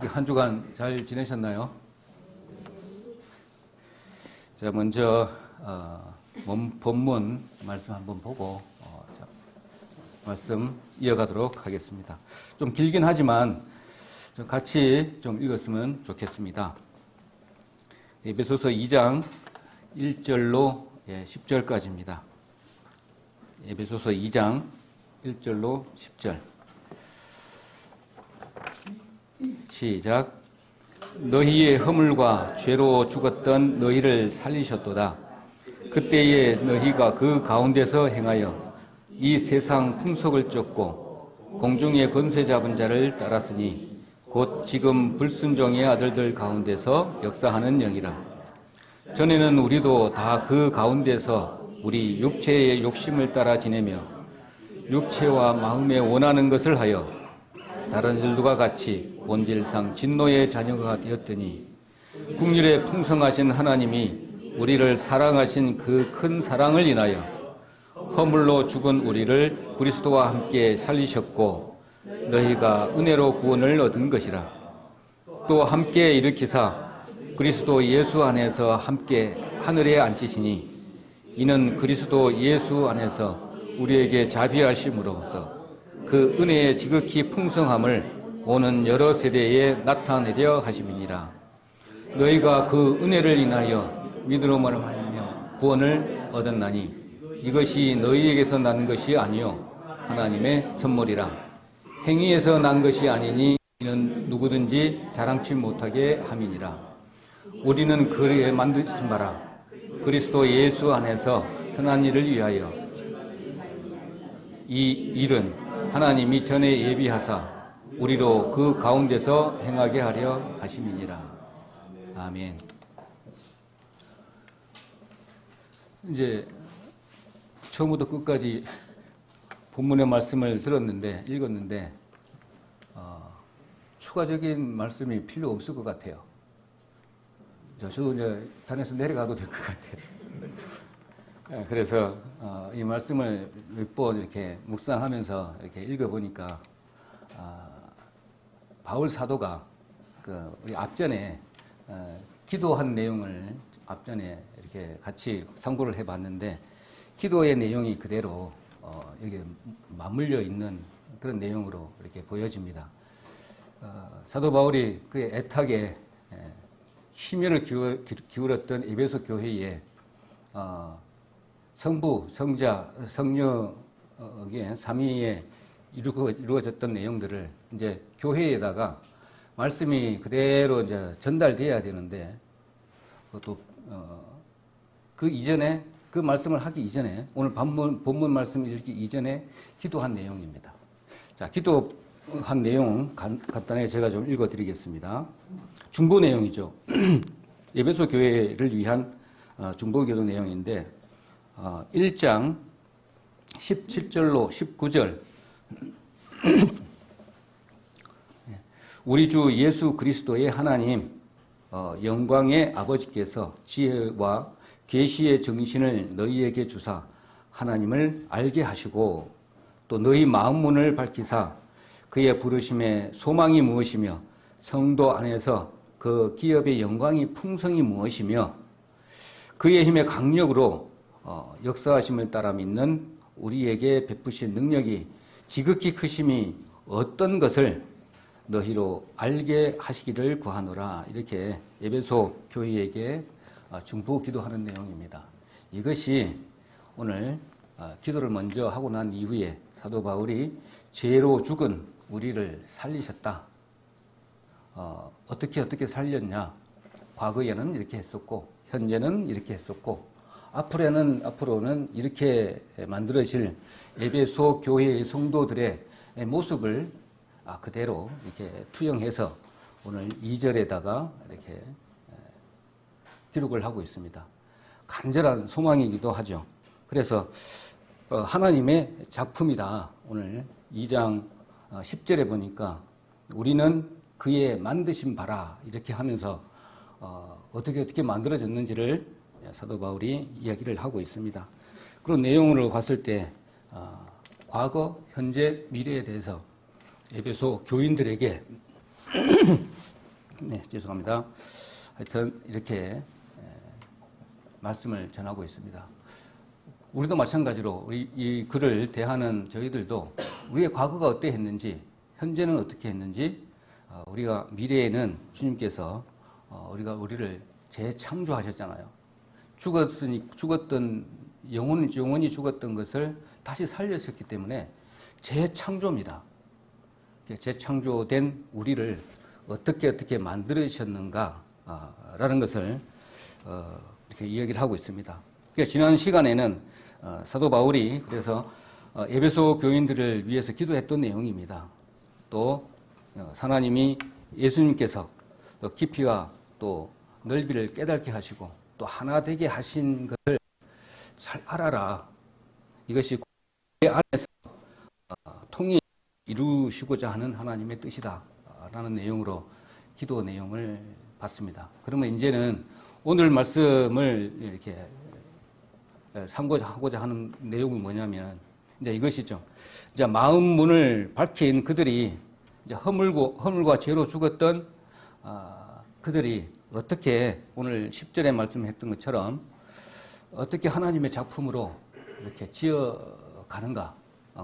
한 주간 잘 지내셨나요? 자, 먼저 본문 말씀 한번 보고 말씀 이어가도록 하겠습니다. 좀 길긴 하지만 좀 같이 좀 읽었으면 좋겠습니다. 에베소서 2장 1절로 10절까지입니다. 에베소서 2장 1절로 10절. 시작. 너희의 허물과 죄로 죽었던 너희를 살리셨도다. 그때에 너희가 그 가운데서 행하여 이 세상 풍속을 쫓고 공중의 권세 잡은 자를 따랐으니 곧 지금 불순종의 아들들 가운데서 역사하는 영이라. 전에는 우리도 다 그 가운데서 우리 육체의 욕심을 따라 지내며 육체와 마음에 원하는 것을 하여 다른 일들과 같이 본질상 진노의 자녀가 되었더니 국률에 풍성하신 하나님이 우리를 사랑하신 그 큰 사랑을 인하여 허물로 죽은 우리를 그리스도와 함께 살리셨고 너희가 은혜로 구원을 얻은 것이라. 또 함께 일으키사 그리스도 예수 안에서 함께 하늘에 앉히시니 이는 그리스도 예수 안에서 우리에게 자비하심으로써 그 은혜의 지극히 풍성함을 오는 여러 세대에 나타내려 하심이니라. 너희가 그 은혜를 인하여 믿음으로 말하며 구원을 얻었나니 이것이 너희에게서 난 것이 아니요 하나님의 선물이라. 행위에서 난 것이 아니니 이는 누구든지 자랑치 못하게 함이니라. 우리는 그에 만드신 바라 그리스도 예수 안에서 선한 일을 위하여 이 일은 하나님이 전에 예비하사 우리로 그 가운데서 행하게 하려 하심이니라. 아멘. 이제 처음부터 끝까지 본문의 말씀을 읽었는데 추가적인 말씀이 필요 없을 것 같아요. 저도 이제 단에서 내려가도 될 것 같아요. 그래서 이 말씀을 몇 번 이렇게 묵상하면서 이렇게 읽어보니까 바울 사도가 우리 앞전에 기도한 내용을 앞전에 이렇게 같이 상고를 해봤는데 기도의 내용이 그대로 여기 맞물려 있는 그런 내용으로 이렇게 보여집니다. 사도 바울이 그의 애타게 심혈을 기울였던 에베소 교회에 성부, 성자, 성령의 삼위에 이루어졌던 내용들을 이제 교회에다가 말씀이 그대로 이제 전달돼야 되는데 또 그 이전에 그 말씀을 하기 이전에 오늘 본문 말씀을 읽기 이전에 기도한 내용입니다. 자, 기도한 내용 간단하게 제가 좀 읽어드리겠습니다. 중보 내용이죠. 에베소 교회를 위한 중보 기도 내용인데 1장 17절로 19절 우리 주 예수 그리스도의 하나님 영광의 아버지께서 지혜와 계시의 정신을 너희에게 주사 하나님을 알게 하시고 또 너희 마음문을 밝히사 그의 부르심의 소망이 무엇이며 성도 안에서 그 기업의 영광이 풍성이 무엇이며 그의 힘의 강력으로 역사하심을 따라 믿는 우리에게 베푸신 능력이 지극히 크심이 어떤 것을 너희로 알게 하시기를 구하노라. 이렇게 에베소 교회에게 중보 기도하는 내용입니다. 이것이 오늘 기도를 먼저 하고 난 이후에 사도 바울이 죄로 죽은 우리를 살리셨다. 어떻게 살렸냐? 과거에는 이렇게 했었고 현재는 이렇게 했었고 앞으로는 이렇게 만들어질 에베소 교회의 성도들의 모습을 그대로 이렇게 투영해서 오늘 2절에다가 이렇게 기록을 하고 있습니다. 간절한 소망이기도 하죠. 그래서 하나님의 작품이다. 오늘 2장 10절에 보니까 우리는 그의 만드신 바라 이렇게 하면서 어떻게 만들어졌는지를 사도 바울이 이야기를 하고 있습니다. 그런 내용으로 봤을 때 과거, 현재, 미래에 대해서 에베소 교인들에게 네, 죄송합니다. 하여튼 이렇게 말씀을 전하고 있습니다. 우리도 마찬가지로 이 글을 대하는 저희들도 우리의 과거가 어떠했는지, 현재는 어떻게 했는지, 우리가 미래에는 주님께서 우리를 재창조하셨잖아요. 죽었던 영원히 죽었던 것을 다시 살렸었기 때문에 재창조입니다. 재창조된 우리를 어떻게 만들으셨는가라는 것을 이렇게 이야기를 하고 있습니다. 그러니까 지난 시간에는 사도 바울이 그래서 에베소 교인들을 위해서 기도했던 내용입니다. 또 하나님이 예수님께서 또 깊이와 또 넓이를 깨닫게 하시고 또 하나 되게 하신 것을 잘 알아라. 이것이 그 안에서 통일이 이루시고자 하는 하나님의 뜻이다 라는 내용으로 기도 내용을 봤습니다. 그러면 이제는 오늘 말씀을 이렇게 하고자 하는 내용은 뭐냐면 이제 이것이죠. 이제 마음 문을 밝힌 그들이 이제 허물과 죄로 죽었던 그들이 어떻게 오늘 10절에 말씀했던 것처럼 어떻게 하나님의 작품으로 이렇게 지어가는가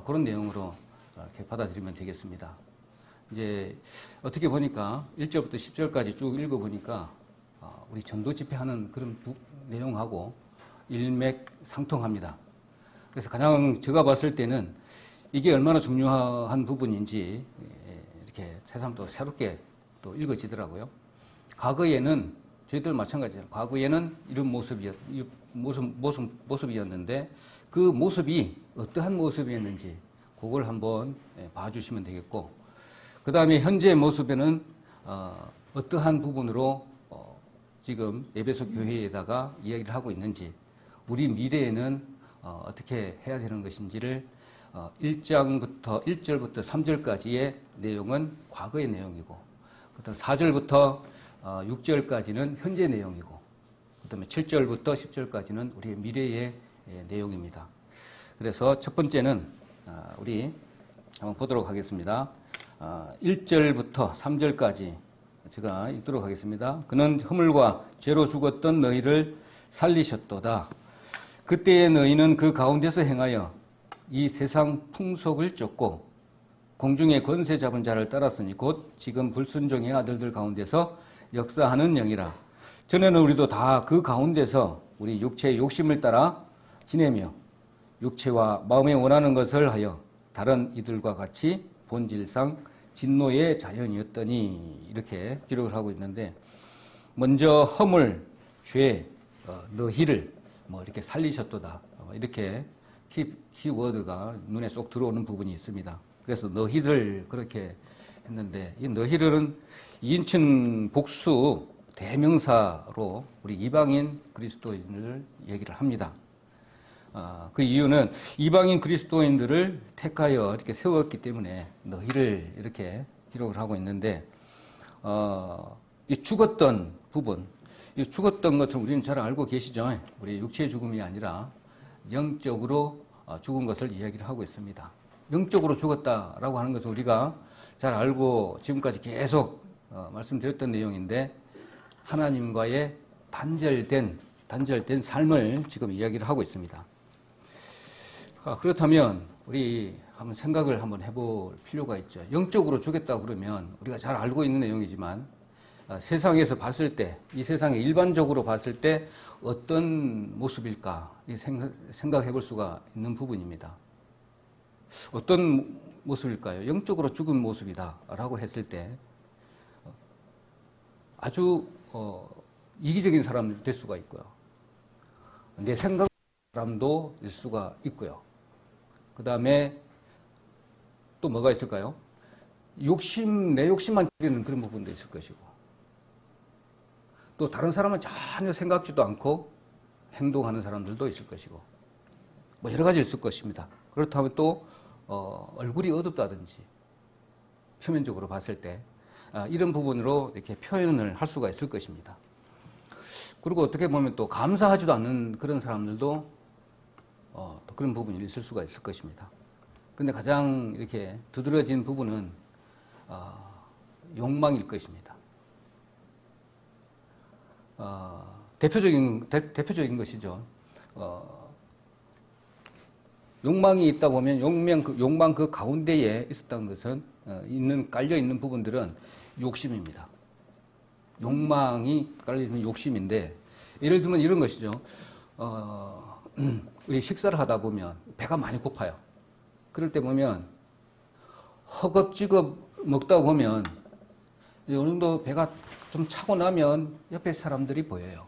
그런 내용으로 이렇게 받아들이면 되겠습니다. 이제 어떻게 보니까 1절부터 10절까지 쭉 읽어보니까 우리 전도 집회하는 그런 내용하고 일맥상통합니다. 그래서 가장 제가 봤을 때는 이게 얼마나 중요한 부분인지 이렇게 새삼 또 새롭게 또 읽어지더라고요. 과거에는 저희들 마찬가지예요. 과거에는 이런 모습이었는데 그 모습이 어떠한 모습이었는지 그걸 한번 봐주시면 되겠고, 그 다음에 현재 모습에는 어떠한 부분으로 지금 에베소 교회에다가 이야기를 하고 있는지, 우리 미래에는 어떻게 해야 되는 것인지를 1절부터 3절까지의 내용은 과거의 내용이고, 그다음 4절부터 6절까지는 현재 내용이고, 그다음에 7절부터 10절까지는 우리의 미래의 내용입니다. 그래서 첫 번째는 우리 한번 보도록 하겠습니다. 1절부터 3절까지 제가 읽도록 하겠습니다. 그는 허물과 죄로 죽었던 너희를 살리셨도다. 그때의 너희는 그 가운데서 행하여 이 세상 풍속을 쫓고 공중의 권세 잡은 자를 따랐으니 곧 지금 불순종의 아들들 가운데서 역사하는 영이라. 전에는 우리도 다 그 가운데서 우리 육체의 욕심을 따라 지내며 육체와 마음에 원하는 것을 하여 다른 이들과 같이 본질상 진노의 자연이었더니, 이렇게 기록을 하고 있는데, 먼저 허물, 죄, 너희를 이렇게 살리셨도다, 이렇게 키워드가 눈에 쏙 들어오는 부분이 있습니다. 그래서 너희를 그렇게 했는데, 이 너희들은 2인칭 복수 대명사로 우리 이방인 그리스도인을 얘기를 합니다. 그 이유는 이방인 그리스도인들을 택하여 이렇게 세웠기 때문에 너희를 이렇게 기록을 하고 있는데, 이 죽었던 부분, 이 죽었던 것을 우리는 잘 알고 계시죠? 우리 육체의 죽음이 아니라 영적으로 죽은 것을 이야기를 하고 있습니다. 영적으로 죽었다라고 하는 것을 우리가 잘 알고 지금까지 계속 말씀드렸던 내용인데, 하나님과의 단절된 삶을 지금 이야기를 하고 있습니다. 그렇다면 우리 한번 생각을 한번 해볼 필요가 있죠. 영적으로 죽였다 그러면 우리가 잘 알고 있는 내용이지만 세상에서 봤을 때, 이 세상에 일반적으로 봤을 때 어떤 모습일까 생각해 볼 수가 있는 부분입니다. 어떤 모습일까요? 영적으로 죽은 모습이다라고 했을 때 아주 이기적인 사람이 될 수가 있고요. 내 생각 사람도 될 수가 있고요. 그 다음에 또 뭐가 있을까요? 내 욕심만 기르는 그런 부분도 있을 것이고, 또 다른 사람은 전혀 생각지도 않고 행동하는 사람들도 있을 것이고, 여러 가지 있을 것입니다. 그렇다면 또 얼굴이 어둡다든지 표면적으로 봤을 때 이런 부분으로 이렇게 표현을 할 수가 있을 것입니다. 그리고 어떻게 보면 또 감사하지도 않는 그런 사람들도 또 그런 부분이 있을 수가 있을 것입니다. 근데 가장 이렇게 두드러진 부분은 욕망일 것입니다. 대표적인 것이죠. 욕망이 있다 보면 욕망 그 가운데에 있었던 것은 깔려 있는 부분들은 욕심입니다. 욕망이 깔려 있는 욕심인데 예를 들면 이런 것이죠. 우리 식사를 하다 보면 배가 많이 고파요. 그럴 때 보면 허겁지겁 먹다 보면 어느 정도 배가 좀 차고 나면 옆에 사람들이 보여요.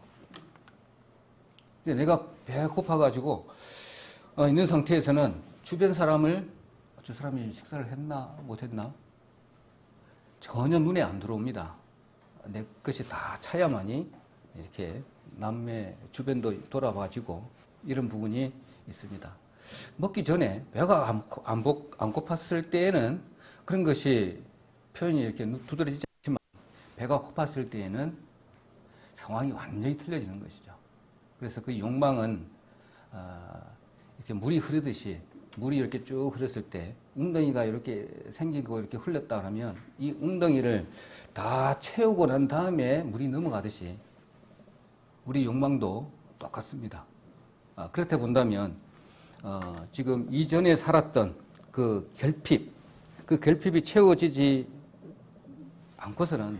근데 내가 배가 고파가지고 있는 상태에서는 주변 사람을 저 사람이 식사를 했나 못했나 전혀 눈에 안 들어옵니다. 내 것이 다 차야만이 이렇게 남의 주변도 돌아봐지고 이런 부분이 있습니다. 먹기 전에 배가 안 고팠을 때에는 그런 것이 표현이 이렇게 두드러지지 않지만 배가 고팠을 때에는 상황이 완전히 틀려지는 것이죠. 그래서 그 욕망은 이렇게 물이 흐르듯이 물이 이렇게 쭉 흐르었을 때 웅덩이가 이렇게 생기고 이렇게 흘렀다 하면 이 웅덩이를 다 채우고 난 다음에 물이 넘어가듯이 우리 욕망도 똑같습니다. 그렇게 본다면 지금 이전에 살았던 그 결핍이 채워지지 않고서는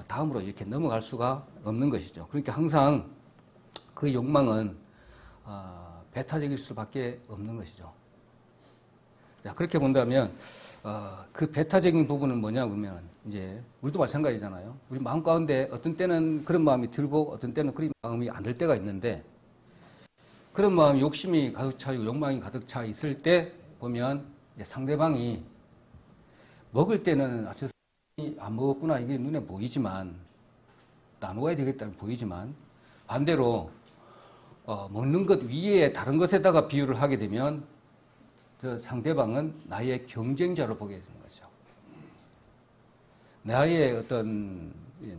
다음으로 이렇게 넘어갈 수가 없는 것이죠. 그러니까 항상 그 욕망은 배타적일 수밖에 없는 것이죠. 자, 그렇게 본다면 그 배타적인 부분은 뭐냐 그러면 이제 우리도 마찬가지잖아요. 우리 마음 가운데 어떤 때는 그런 마음이 들고 어떤 때는 그런 마음이 안 들 때가 있는데 그런 마음 욕심이 가득 차고 욕망이 가득 차 있을 때 보면 이제 상대방이 먹을 때는 저 사람이 안 먹었구나 이게 눈에 보이지만 나누어야 되겠다 보이지만 반대로 먹는 것 위에 다른 것에다가 비유를 하게 되면 그 상대방은 나의 경쟁자로 보게 되는 거죠. 나의 어떤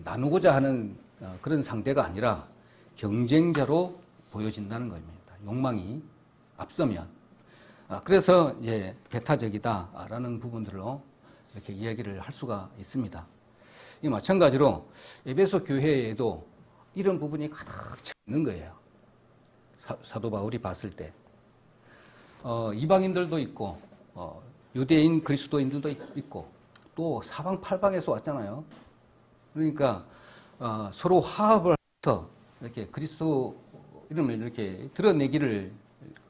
나누고자 하는 그런 상대가 아니라 경쟁자로 보여진다는 겁니다. 욕망이 앞서면. 그래서 이제 배타적이다라는 부분들로 이렇게 이야기를 할 수가 있습니다. 이 마찬가지로 에베소 교회에도 이런 부분이 가득 차 있는 거예요. 사도 바울이 봤을 때. 이방인들도 있고, 유대인 그리스도인들도 있고, 또 사방팔방에서 왔잖아요. 그러니까, 서로 화합을 해서 이렇게 그리스도 이름을 이렇게 드러내기를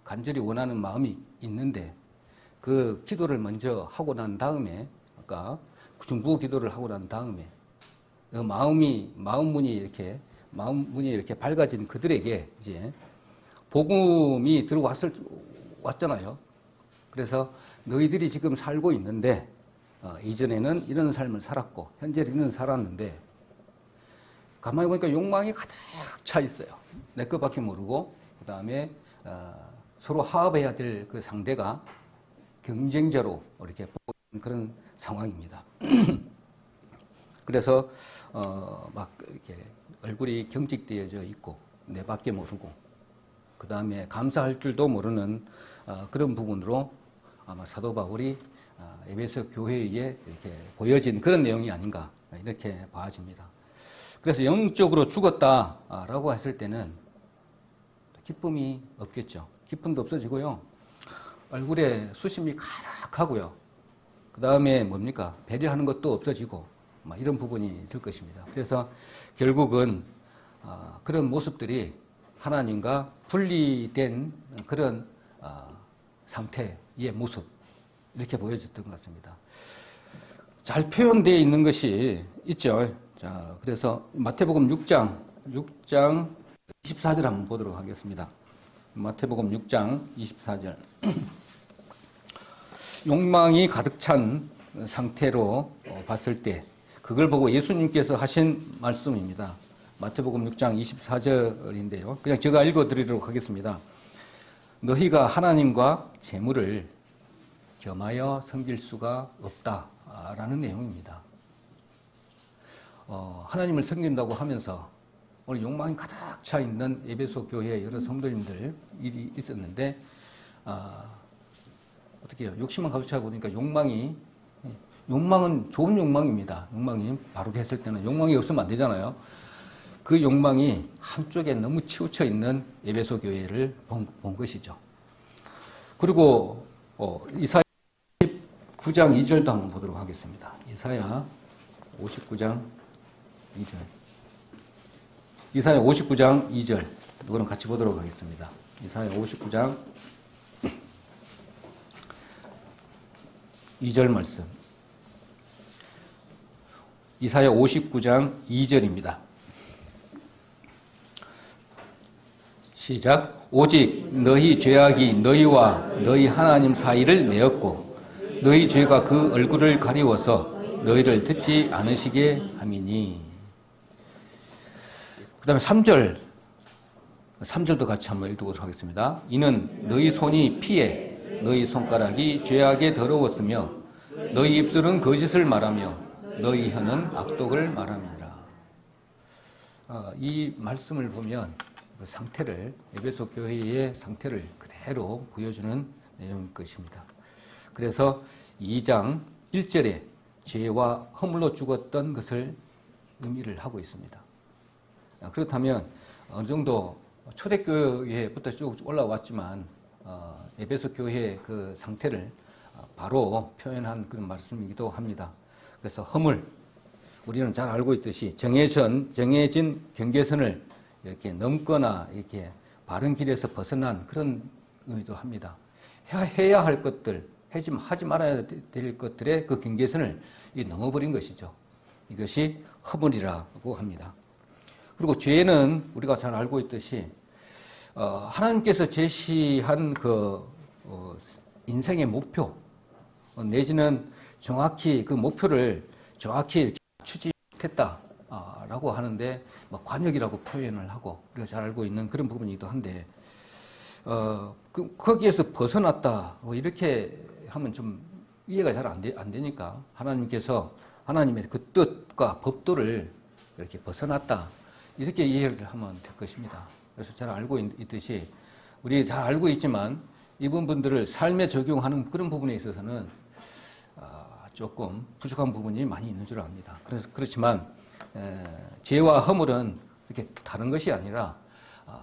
간절히 원하는 마음이 있는데, 그 기도를 먼저 하고 난 다음에, 아까 중보 기도를 하고 난 다음에, 마음문이 이렇게 밝아진 그들에게 이제 복음이 왔잖아요. 그래서 너희들이 지금 살고 있는데 이전에는 이런 삶을 살았고 현재는 이런 살았는데 가만히 보니까 욕망이 가득 차 있어요. 내 것밖에 모르고 그 다음에 서로 화합해야 될 그 상대가 경쟁자로 이렇게 보이는 그런 상황입니다. 그래서 막 이렇게 얼굴이 경직되어져 있고 내밖에 모르고 그 다음에 감사할 줄도 모르는 그런 부분으로 아마 사도 바울이 에베소 교회에 이렇게 보여진 그런 내용이 아닌가 이렇게 봐집니다. 그래서 영적으로 죽었다라고 했을 때는 기쁨이 없겠죠. 기쁨도 없어지고요. 얼굴에 수심이 가득하고요. 그 다음에 뭡니까? 배려하는 것도 없어지고 이런 부분이 있을 것입니다. 그래서 결국은 그런 모습들이 하나님과 분리된 그런 상태의 모습 이렇게 보여졌던 것 같습니다. 잘 표현되어 있는 것이 있죠. 자, 그래서 마태복음 6장 24절 한번 보도록 하겠습니다. 마태복음 6장 24절. 욕망이 가득 찬 상태로 봤을 때 그걸 보고 예수님께서 하신 말씀입니다. 마태복음 6장 24절인데요. 그냥 제가 읽어드리도록 하겠습니다. 너희가 하나님과 재물을 겸하여 섬길 수가 없다라는 내용입니다. 하나님을 섬긴다고 하면서 오늘 욕망이 가득 차 있는 에베소 교회의 여러 성도님들 일이 있었는데 어떻게 해요? 욕심만 가득 차 보니까 욕망은 좋은 욕망입니다. 욕망이 바르게 했을 때는 욕망이 없으면 안 되잖아요. 그 욕망이 한쪽에 너무 치우쳐 있는 에베소 교회를 본 것이죠. 그리고 이사야 59장 2절도 한번 보도록 하겠습니다. 이사야 59장 2절. 이사야 59장 2절. 이거는 같이 보도록 하겠습니다. 이사야 59장 2절 말씀. 이사야 59장 2절입니다. 시작. 오직 너희 죄악이 너희와 너희 하나님 사이를 메었고 너희 죄가 그 얼굴을 가리워서 너희를 듣지 않으시게 함이니. 그 다음에 3절도 같이 한번 읽도록 하겠습니다. 이는 너희 손이 피해 너희 손가락이 죄악에 더러웠으며 너희 입술은 거짓을 말하며 너희 혀는 악독을 말함이니라. 이 말씀을 보면 그 상태를, 에베소 교회의 상태를 그대로 보여주는 내용일 것입니다. 그래서 2장 1절에 죄와 허물로 죽었던 것을 의미를 하고 있습니다. 그렇다면 어느 정도 초대교회부터 쭉 올라왔지만 에베소 교회의 그 상태를 바로 표현한 그런 말씀이기도 합니다. 그래서 허물, 우리는 잘 알고 있듯이 정해진 경계선을 이렇게 넘거나 이렇게 바른 길에서 벗어난 그런 의미도 합니다. 해야 할 것들, 하지 말아야 될 것들의 그 경계선을 넘어버린 것이죠. 이것이 허물이라고 합니다. 그리고 죄는 우리가 잘 알고 있듯이 하나님께서 제시한 그 인생의 목표 내지는 정확히 그 목표를 정확히 이렇게 맞추지 못했다라고 하는데 관역이라고 표현을 하고 우리가 잘 알고 있는 그런 부분이기도 한데 거기에서 벗어났다 이렇게 하면 좀 이해가 잘 안 되니까 하나님의 그 뜻과 법도를 이렇게 벗어났다 이렇게 이해를 하면 될 것입니다. 그래서 잘 알고 있듯이 우리 잘 알고 있지만 이분 분들을 삶에 적용하는 그런 부분에 있어서는 조금 부족한 부분이 많이 있는 줄 압니다. 그렇지만 죄와 허물은 이렇게 다른 것이 아니라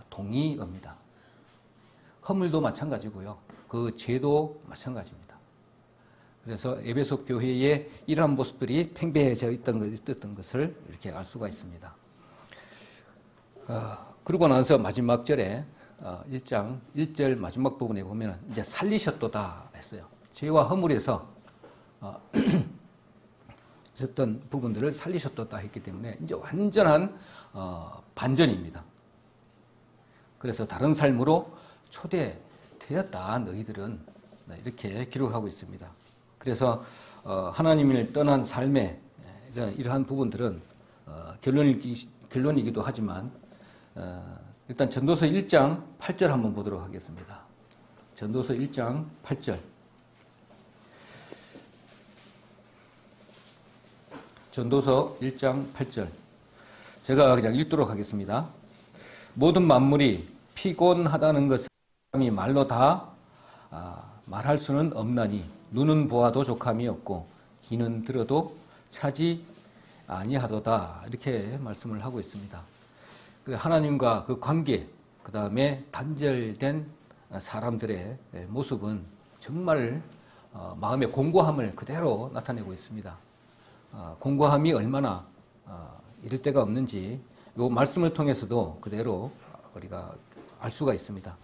동의어입니다. 허물도 마찬가지고요. 그 죄도 마찬가지입니다. 그래서 에베소 교회의 이러한 모습들이 팽배해져 있었던 것을 이렇게 알 수가 있습니다. 그러고 나서 마지막 절에 1장 1절 마지막 부분에 보면 이제 살리셨도다 했어요. 죄와 허물에서 있었던 부분들을 살리셨도다 했기 때문에 이제 완전한 반전입니다. 그래서 다른 삶으로 초대되었다 너희들은 이렇게 기록하고 있습니다. 그래서 하나님을 떠난 삶의 이러한 부분들은 결론이기도 하지만 일단 전도서 1장 8절 한번 보도록 하겠습니다. 전도서 1장 8절. 전도서 1장 8절. 제가 그냥 읽도록 하겠습니다. 모든 만물이 피곤하다는 것을 사람이 말로 다 말할 수는 없나니 눈은 보아도 족함이 없고 귀는 들어도 차지 아니하도다. 이렇게 말씀을 하고 있습니다. 하나님과 그 관계, 그 다음에 단절된 사람들의 모습은 정말 마음의 공고함을 그대로 나타내고 있습니다. 공고함이 얼마나 이를 데가 없는지 이 말씀을 통해서도 그대로 우리가 알 수가 있습니다.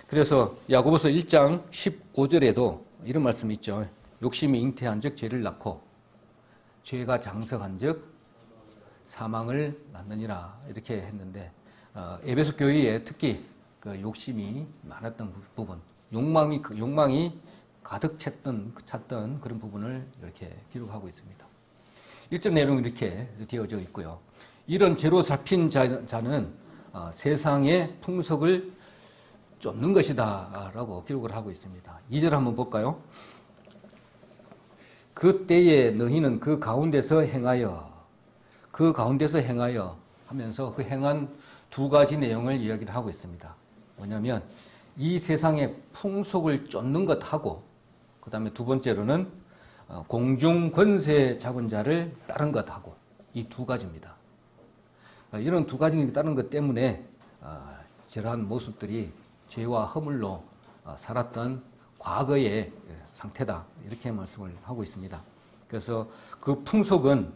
그래서 야고보서 1장 15절에도 이런 말씀이 있죠. 욕심이 잉태한 즉 죄를 낳고 죄가 장성한 즉 사망을 낳느니라 이렇게 했는데 에베소 교회에 특히 그 욕심이 많았던 부분, 욕망이 가득 찼던 그런 부분을 이렇게 기록하고 있습니다. 1절 내용이 이렇게 되어져 있고요. 이런 죄로 잡힌 자는 세상의 풍속을 쫓는 것이다 라고 기록을 하고 있습니다. 2절 한번 볼까요? 그때에 너희는 그 가운데서 행하여 하면서 그 행한 두 가지 내용을 이야기를 하고 있습니다. 뭐냐면 이 세상의 풍속을 쫓는 것하고 그 다음에 두 번째로는 공중 권세 잡은 자를 따른 것하고 이 두 가지입니다. 이런 두 가지가 있다는 것 때문에 저러한 모습들이 죄와 허물로 살았던 과거의 상태다, 이렇게 말씀을 하고 있습니다. 그래서 그 풍속은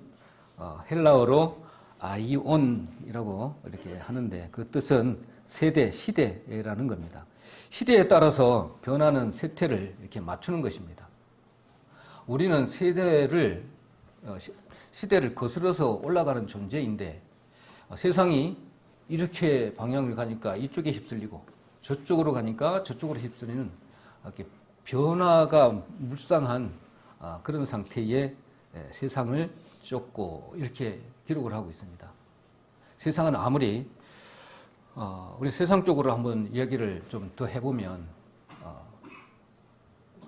헬라어로 아이온이라고 이렇게 하는데, 그 뜻은 세대, 시대라는 겁니다. 시대에 따라서 변하는 세태를 이렇게 맞추는 것입니다. 우리는 시대를 거슬러서 올라가는 존재인데, 세상이 이렇게 방향을 가니까 이쪽에 휩쓸리고 저쪽으로 가니까 저쪽으로 휩쓸리는 이렇게 변화가 물상한 그런 상태의 세상을 쫓고 이렇게 기록을 하고 있습니다. 세상은 아무리 우리 세상 쪽으로 한번 이야기를 좀 더 해보면,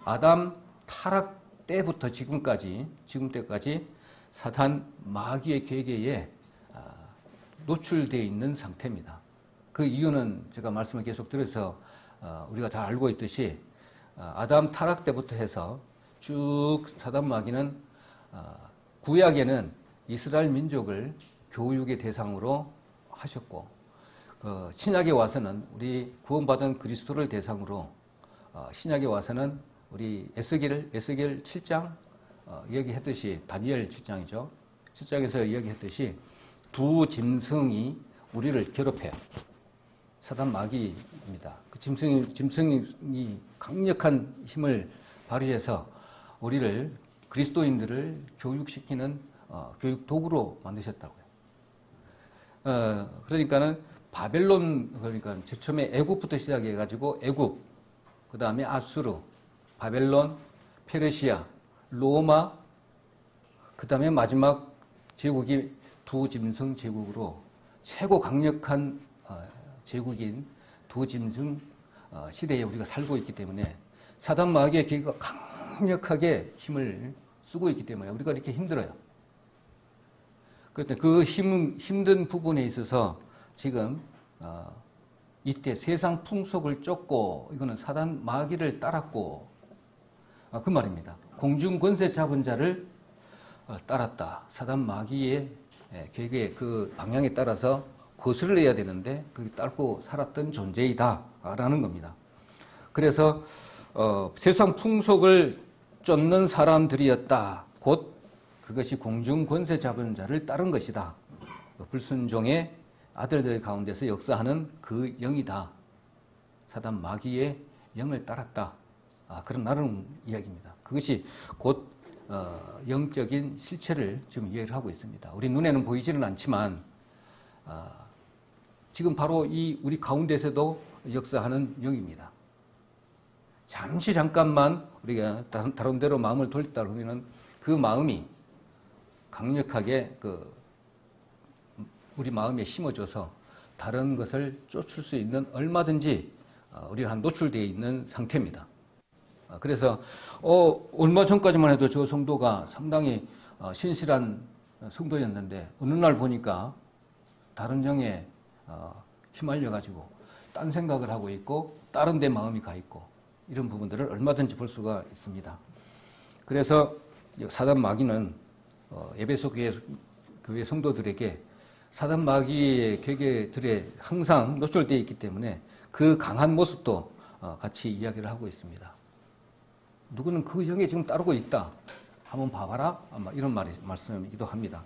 아담 타락 때부터 지금 때까지 사탄 마귀의 계계에 노출되어 있는 상태입니다. 그 이유는 제가 말씀을 계속 드려서 우리가 다 알고 있듯이, 아담 타락 때부터 해서 쭉 사단 마귀는 구약에는 이스라엘 민족을 교육의 대상으로 하셨고, 신약에 와서는 우리 구원받은 그리스도를 대상으로, 신약에 와서는 우리 에스겔 7장 이야기했듯이, 다니엘 7장이죠. 7장에서 이야기했듯이 두 짐승이 우리를 괴롭혀요. 사단 마귀입니다. 그 짐승이 강력한 힘을 발휘해서 우리를, 그리스도인들을 교육시키는 교육 도구로 만드셨다고요. 그러니까는 바벨론, 그러니까 처음에 애굽부터 시작해가지고 애굽, 그 다음에 아수르, 바벨론, 페르시아, 로마, 그 다음에 마지막 제국이 두 짐승 제국으로 최고 강력한 제국인 두 짐승 시대에 우리가 살고 있기 때문에, 사단 마귀의 계기가 강력하게 힘을 쓰고 있기 때문에 우리가 이렇게 힘들어요. 그런데 그 힘든 부분에 있어서 지금 이때 세상 풍속을 쫓고, 이거는 사단 마귀를 따랐고, 그 말입니다. 공중 권세 잡은 자를 따랐다. 사단 마귀의 계획의 그 방향에 따라서 거슬러야 되는데 그게 따르고 살았던 존재이다 라는 겁니다. 그래서 세상 풍속을 쫓는 사람들이었다. 곧 그것이 공중 권세 잡은 자를 따른 것이다. 불순종의 아들들 가운데서 역사하는 그 영이다. 사단 마귀의 영을 따랐다. 그런 나름 이야기입니다. 그것이 곧 영적인 실체를 지금 이해를 하고 있습니다. 우리 눈에는 보이지는 않지만 지금 바로 이 우리 가운데서도 역사하는 영입니다. 잠깐만 우리가 다른 데로 마음을 돌리다 보면 그 마음이 강력하게 우리 마음에 심어줘서 다른 것을 쫓을 수 있는, 얼마든지 우리가 노출되어 있는 상태입니다. 그래서 얼마 전까지만 해도 저 성도가 상당히 신실한 성도였는데 어느 날 보니까 다른 영에 휘말려가지고 딴 생각을 하고 있고 다른 데 마음이 가 있고, 이런 부분들을 얼마든지 볼 수가 있습니다. 그래서 사단 마귀는 에베소 교회 성도들에게 사단 마귀의 계계들에 항상 노출되어 있기 때문에 그 강한 모습도 같이 이야기를 하고 있습니다. 누구는 그 영에 지금 따르고 있다. 한번 봐봐라. 아마 이런 말씀이기도 합니다.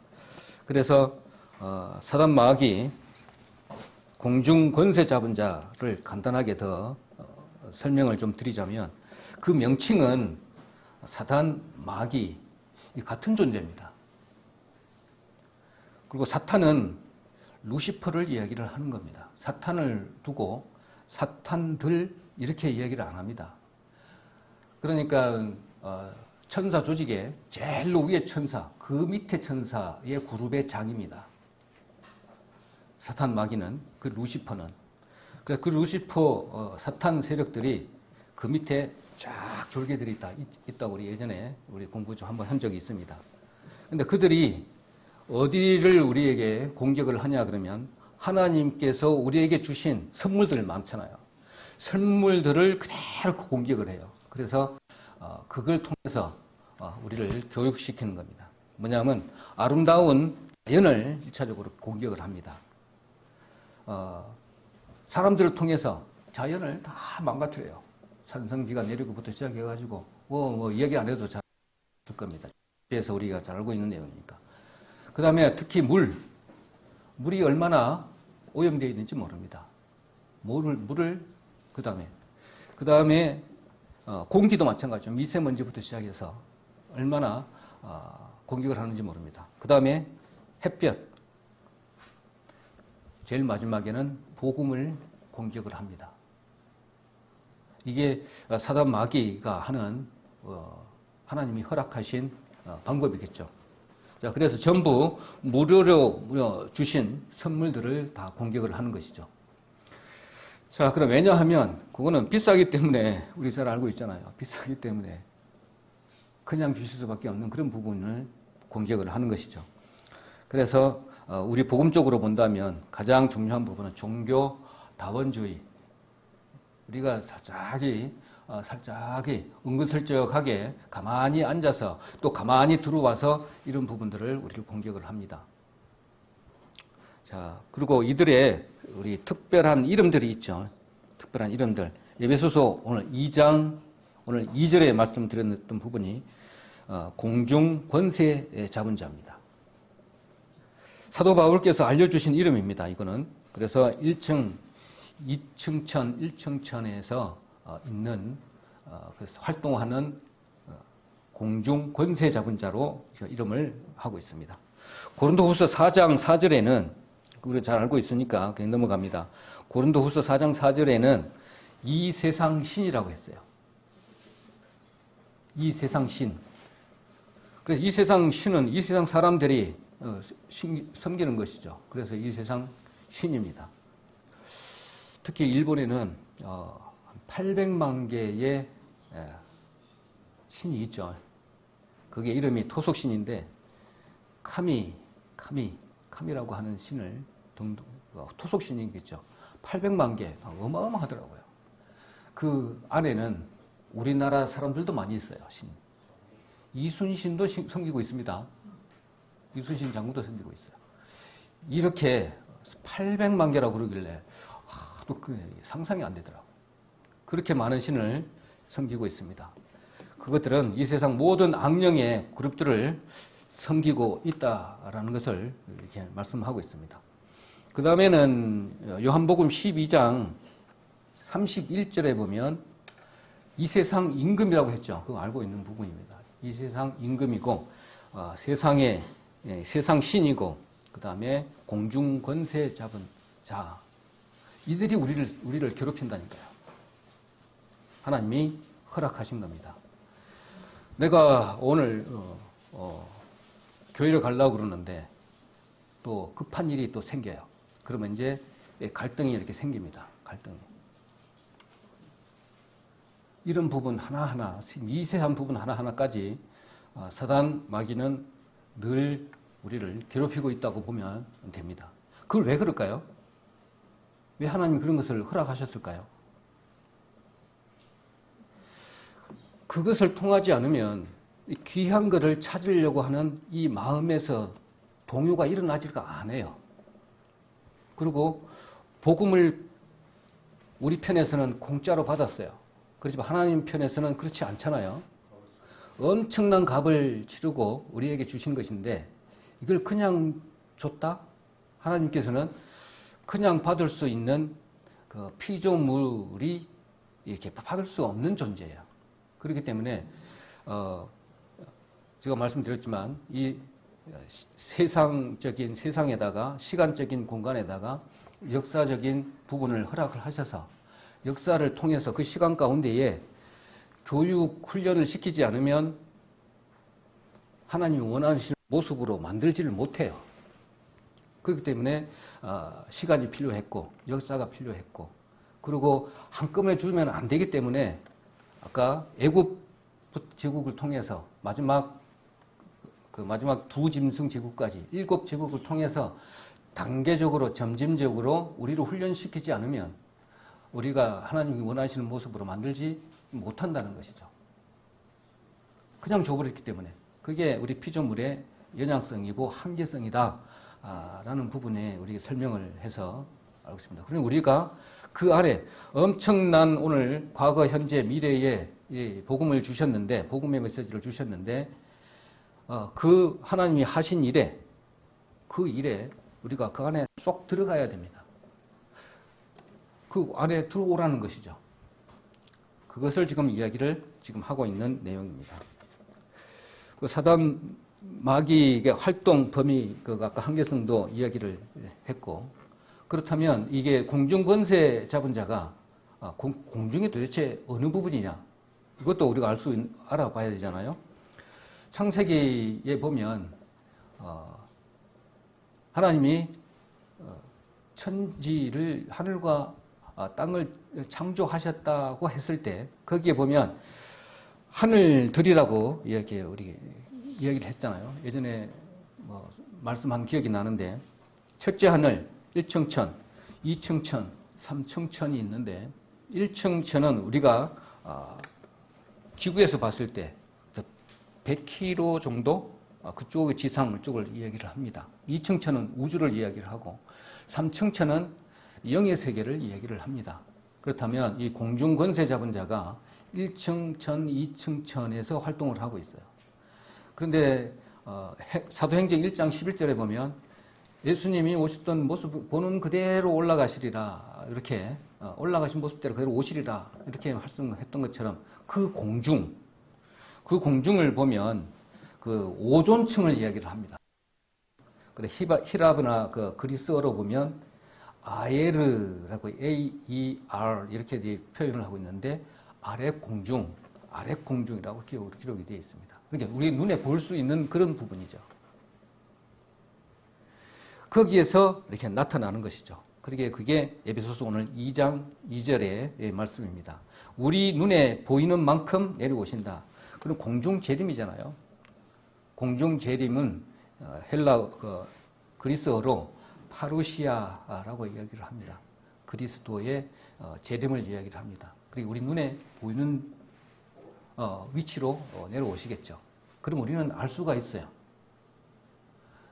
그래서 사단 마귀, 공중 권세 잡은 자를 간단하게 더 설명을 좀 드리자면, 그 명칭은 사단, 마귀 같은 존재입니다. 그리고 사탄은 루시퍼를 이야기를 하는 겁니다. 사탄을 두고 사탄들 이렇게 이야기를 안 합니다. 그러니까 천사 조직의 제일 위의 천사, 그 밑에 천사의 그룹의 장입니다. 사탄 마귀는, 그 루시퍼는. 그래서 그 루시퍼 사탄 세력들이 그 밑에 쫙 졸개들이 있다고 우리 예전에 우리 공부 좀 한번 한 적이 있습니다. 근데 그들이 어디를 우리에게 공격을 하냐 그러면, 하나님께서 우리에게 주신 선물들 많잖아요. 선물들을 그대로 공격을 해요. 그래서 그걸 통해서 우리를 교육시키는 겁니다. 뭐냐면 아름다운 자연을 1차적으로 공격을 합니다. 사람들을 통해서 자연을 다 망가뜨려요. 산성비가 내리고부터 시작해가지고 뭐 얘기 안 해도 잘 알 겁니다. 그래서 우리가 잘 알고 있는 내용이니까. 그 다음에 특히 물이 얼마나 오염되어 있는지 모릅니다. 물을 그 다음에 공기도 마찬가지죠. 미세먼지부터 시작해서 얼마나 공격을 하는지 모릅니다. 그 다음에 햇볕. 제일 마지막에는 복음을 공격을 합니다. 이게 사단 마귀가 하는 하나님이 허락하신 방법이겠죠. 자, 그래서 전부 무료로 주신 선물들을 다 공격을 하는 것이죠. 자, 그럼 왜냐하면 그거는 비싸기 때문에 우리 잘 알고 있잖아요. 비싸기 때문에 그냥 주실 수밖에 없는 그런 부분을 공격을 하는 것이죠. 그래서 우리 복음적으로 본다면 가장 중요한 부분은 종교 다원주의. 우리가 살짝이 은근슬쩍하게 가만히 앉아서 또 가만히 들어와서 이런 부분들을 우리를 공격을 합니다. 자, 그리고 이들의 우리 특별한 이름들이 있죠. 특별한 이름들. 에베소서 오늘 2장, 오늘 2절에 말씀드렸던 부분이 공중 권세 잡은 자입니다. 사도 바울께서 알려주신 이름입니다. 이거는. 그래서 1층, 2층천, 1층천에서 있는 그래서 활동하는 공중 권세 잡은 자로 이름을 하고 있습니다. 고린도후서 4장 4절에는 우리가 잘 알고 있으니까 그냥 넘어갑니다. 고린도후서 4장 4절에는 이 세상 신이라고 했어요. 이 세상 신. 그래서 이 세상 신은 이 세상 사람들이 섬기는 것이죠. 그래서 이 세상 신입니다. 특히 일본에는 800만 개의 신이 있죠. 그게 이름이 토속신인데 카미라고 하는 신을 토속신이겠죠. 800만 개, 어마어마하더라고요. 그 안에는 우리나라 사람들도 많이 있어요. 신. 이순신도 섬기고 있습니다. 이순신 장군도 섬기고 있어요. 이렇게 800만 개라고 그러길래 또 상상이 안 되더라고요. 그렇게 많은 신을 섬기고 있습니다. 그것들은 이 세상 모든 악령의 그룹들을 섬기고 있다라는 것을 이렇게 말씀하고 있습니다. 그 다음에는 요한복음 12장 31절에 보면 이 세상 임금이라고 했죠. 그거 알고 있는 부분입니다. 이 세상 임금이고 세상의 세상 신이고 그 다음에 공중 권세 잡은 자. 이들이 우리를 괴롭힌다니까요. 하나님이 허락하신 겁니다. 내가 오늘 교회를 가려고 그러는데 또 급한 일이 또 생겨요. 그러면 이제 갈등이 이렇게 생깁니다. 갈등이. 이런 부분 하나하나, 미세한 부분 하나하나까지 사단 마귀는 늘 우리를 괴롭히고 있다고 보면 됩니다. 그걸 왜 그럴까요? 왜 하나님이 그런 것을 허락하셨을까요? 그것을 통하지 않으면 귀한 것을 찾으려고 하는 이 마음에서 동요가 일어나지가 않아요. 그리고 복음을 우리 편에서는 공짜로 받았어요. 그렇지만 하나님 편에서는 그렇지 않잖아요. 엄청난 값을 치르고 우리에게 주신 것인데 이걸 그냥 줬다? 하나님께서는 그냥 받을 수 있는 그 피조물이 이렇게 받을 수 없는 존재예요. 그렇기 때문에 제가 말씀드렸지만 이 세상에다가 시간적인 공간에다가 역사적인 부분을 허락을 하셔서 역사를 통해서 그 시간 가운데에 교육 훈련을 시키지 않으면 하나님이 원하시는 모습으로 만들지를 못해요. 그렇기 때문에 시간이 필요했고 역사가 필요했고 그리고 한꺼번에 주면 안 되기 때문에 아까 애굽 제국을 통해서 마지막 두 짐승 제국까지 7제국을 통해서 단계적으로 점진적으로 우리를 훈련시키지 않으면 우리가 하나님이 원하시는 모습으로 만들지 못한다는 것이죠. 그냥 줘버렸기 때문에 그게 우리 피조물의 연약성이고 한계성이다 라는 부분에 우리가 설명을 해서 알고 있습니다. 그럼 우리가 그 안에 엄청난 오늘 과거, 현재, 미래의 이 복음을 주셨는데, 복음의 메시지를 주셨는데, 그 하나님이 하신 일에, 그 일에 우리가 그 안에 쏙 들어가야 됩니다. 그 안에 들어오라는 것이죠. 그것을 지금 이야기를 지금 하고 있는 내용입니다. 그 사단 마귀의 활동 범위, 아까 한계성도 이야기를 했고, 그렇다면 이게 공중 권세 잡은 자가 공중이 도대체 어느 부분이냐? 이것도 우리가 알아봐야 되잖아요. 창세기에 보면 하나님이 천지를 하늘과 땅을 창조하셨다고 했을 때 거기에 보면 하늘들이라고 우리 이야기를 했잖아요. 예전에 말씀한 기억이 나는데 첫째 하늘 1층천, 2층천, 3층천이 있는데 1층천은 우리가 지구에서 봤을 때 100km 정도 그쪽의 지상 쪽을 이야기를 합니다. 2층천은 우주를 이야기를 하고 3층천은 영의 세계를 이야기를 합니다. 그렇다면 이 공중 권세 잡은 자가 1층천, 2층천에서 활동을 하고 있어요. 그런데 사도행전 1장 11절에 보면 예수님이 오셨던 모습 보는 그대로 올라가시리라, 이렇게 올라가신 모습대로 그대로 오시리라 이렇게 말씀했던 것처럼 그 공중을 보면 그 오존층을 이야기를 합니다. 그래 히라브나 그 그리스어로 보면 아에르라고 A-E-R 이렇게 표현을 하고 있는데 아랫공중이라고 기록이 되어 있습니다. 그러니까 우리 눈에 볼 수 있는 그런 부분이죠. 거기에서 이렇게 나타나는 것이죠. 그게 에베소서 오늘 2장 2절의 말씀입니다. 우리 눈에 보이는 만큼 내려오신다. 그럼 공중재림이잖아요. 공중재림은 헬라 그리스어로 파루시아라고 이야기를 합니다. 그리스도의 재림을 이야기를 합니다. 그리고 우리 눈에 보이는 위치로 내려오시겠죠. 그럼 우리는 알 수가 있어요.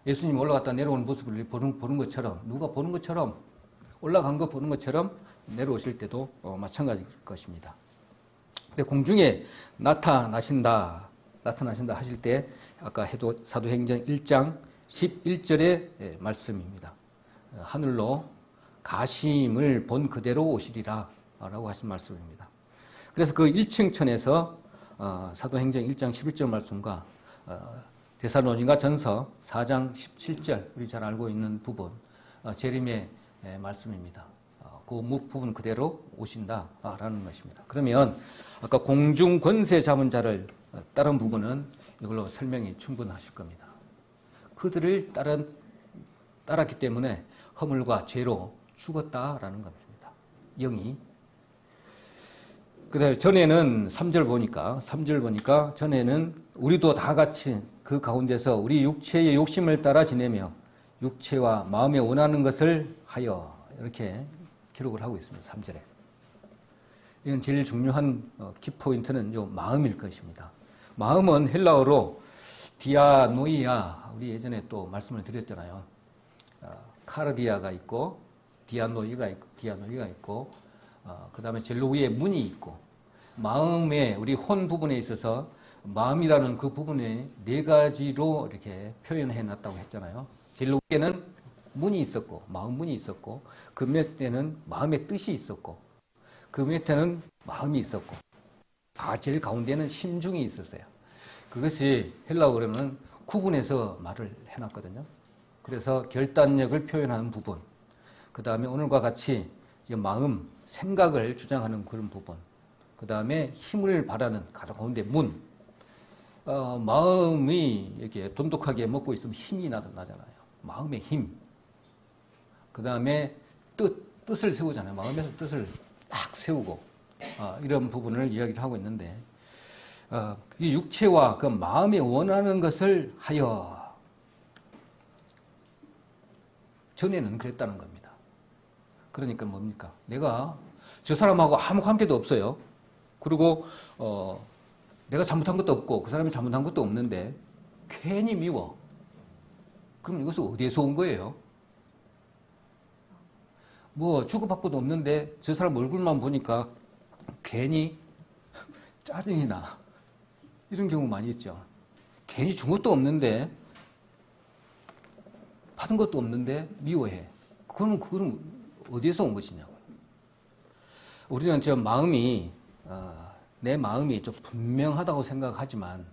예수님이 올라갔다 내려오는 모습을 보는 것처럼, 누가 보는 것처럼, 올라간 거 보는 것처럼 내려오실 때도 마찬가지일 것입니다. 근데 공중에 나타나신다 하실 때 아까 사도행전 1장 11절의 말씀입니다. 하늘로 가심을 본 그대로 오시리라 라고 하신 말씀입니다. 그래서 그 1층천에서 사도행전 1장 11절 말씀과 데살로니가 전서 4장 17절 우리 잘 알고 있는 부분 재림의 말씀입니다. 그 부분 그대로 오신다라는 것입니다. 그러면 아까 공중 권세 잡은 자를 다른 부분은 이걸로 설명이 충분하실 겁니다. 그들을 따랐기 때문에 허물과 죄로 죽었다라는 겁니다. 영이. 그다음에 전에는 3절 보니까 전에는 우리도 다 같이 그 가운데서 우리 육체의 욕심을 따라 지내며 육체와 마음에 원하는 것을 하여 이렇게 기록을 하고 있습니다. 3절에. 이건 제일 중요한 키포인트는 요 마음일 것입니다. 마음은 헬라어로 디아노이아, 우리 예전에 또 말씀을 드렸잖아요. 카르디아가 있고 디아노이가 있고 그 다음에 젤로 위에 문이 있고 마음의 우리 혼 부분에 있어서 마음이라는 그 부분에 네 가지로 이렇게 표현해 놨다고 했잖아요. 젤로 위에는 문이 있었고 마음문이 있었고 그 밑에는 마음의 뜻이 있었고 그 밑에는 마음이 있었고 다 제일 가운데는 심중이 있었어요. 그것이 헬라어로는 구분해서 말을 해놨거든요. 그래서 결단력을 표현하는 부분, 그 다음에 오늘과 같이 마음, 생각을 주장하는 그런 부분, 그 다음에 힘을 바라는 가운데 문, 마음이 이렇게 돈독하게 먹고 있으면 힘이 나잖아요. 마음의 힘. 그 다음에 뜻을 세우잖아요. 마음에서 뜻을 딱 세우고, 이런 부분을 이야기를 하고 있는데, 이 육체와 그 마음이 원하는 것을 하여, 전에는 그랬다는 겁니다. 그러니까 뭡니까? 내가 저 사람하고 아무 관계도 없어요. 그리고 내가 잘못한 것도 없고 그 사람이 잘못한 것도 없는데 괜히 미워. 그럼 이것은 어디에서 온 거예요? 뭐 주고받고도 없는데 저 사람 얼굴만 보니까 괜히 짜증이 나. 이런 경우 많이 있죠. 괜히 준 것도 없는데 받은 것도 없는데 미워해. 그건 어디에서 온 것이냐고. 우리는 저 마음이 내 마음이 좀 분명하다고 생각하지만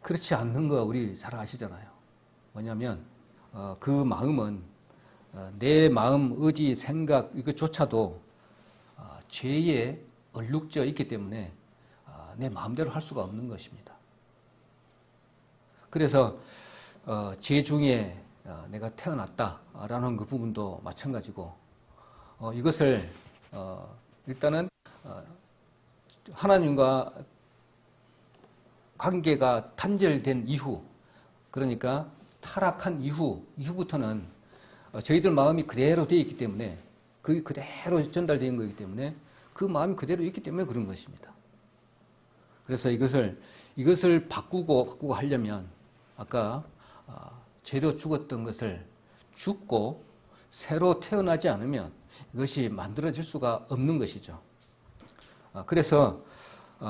그렇지 않는 거 우리 잘 아시잖아요. 뭐냐면 그 마음은 내 마음, 의지, 생각 이것조차도 죄에 얼룩져 있기 때문에 내 마음대로 할 수가 없는 것입니다. 그래서 죄 중에 내가 태어났다라는 그 부분도 마찬가지고 이것을 일단은 하나님과 관계가 단절된 이후, 그러니까 타락한 이후부터는 저희들 마음이 그대로 되어 있기 때문에 그게 그대로 전달된 거기 때문에 그 마음이 그대로 있기 때문에 그런 것입니다. 그래서 이것을 바꾸고 하려면 아까 죄로 죽었던 것을 죽고 새로 태어나지 않으면 이것이 만들어질 수가 없는 것이죠. 그래서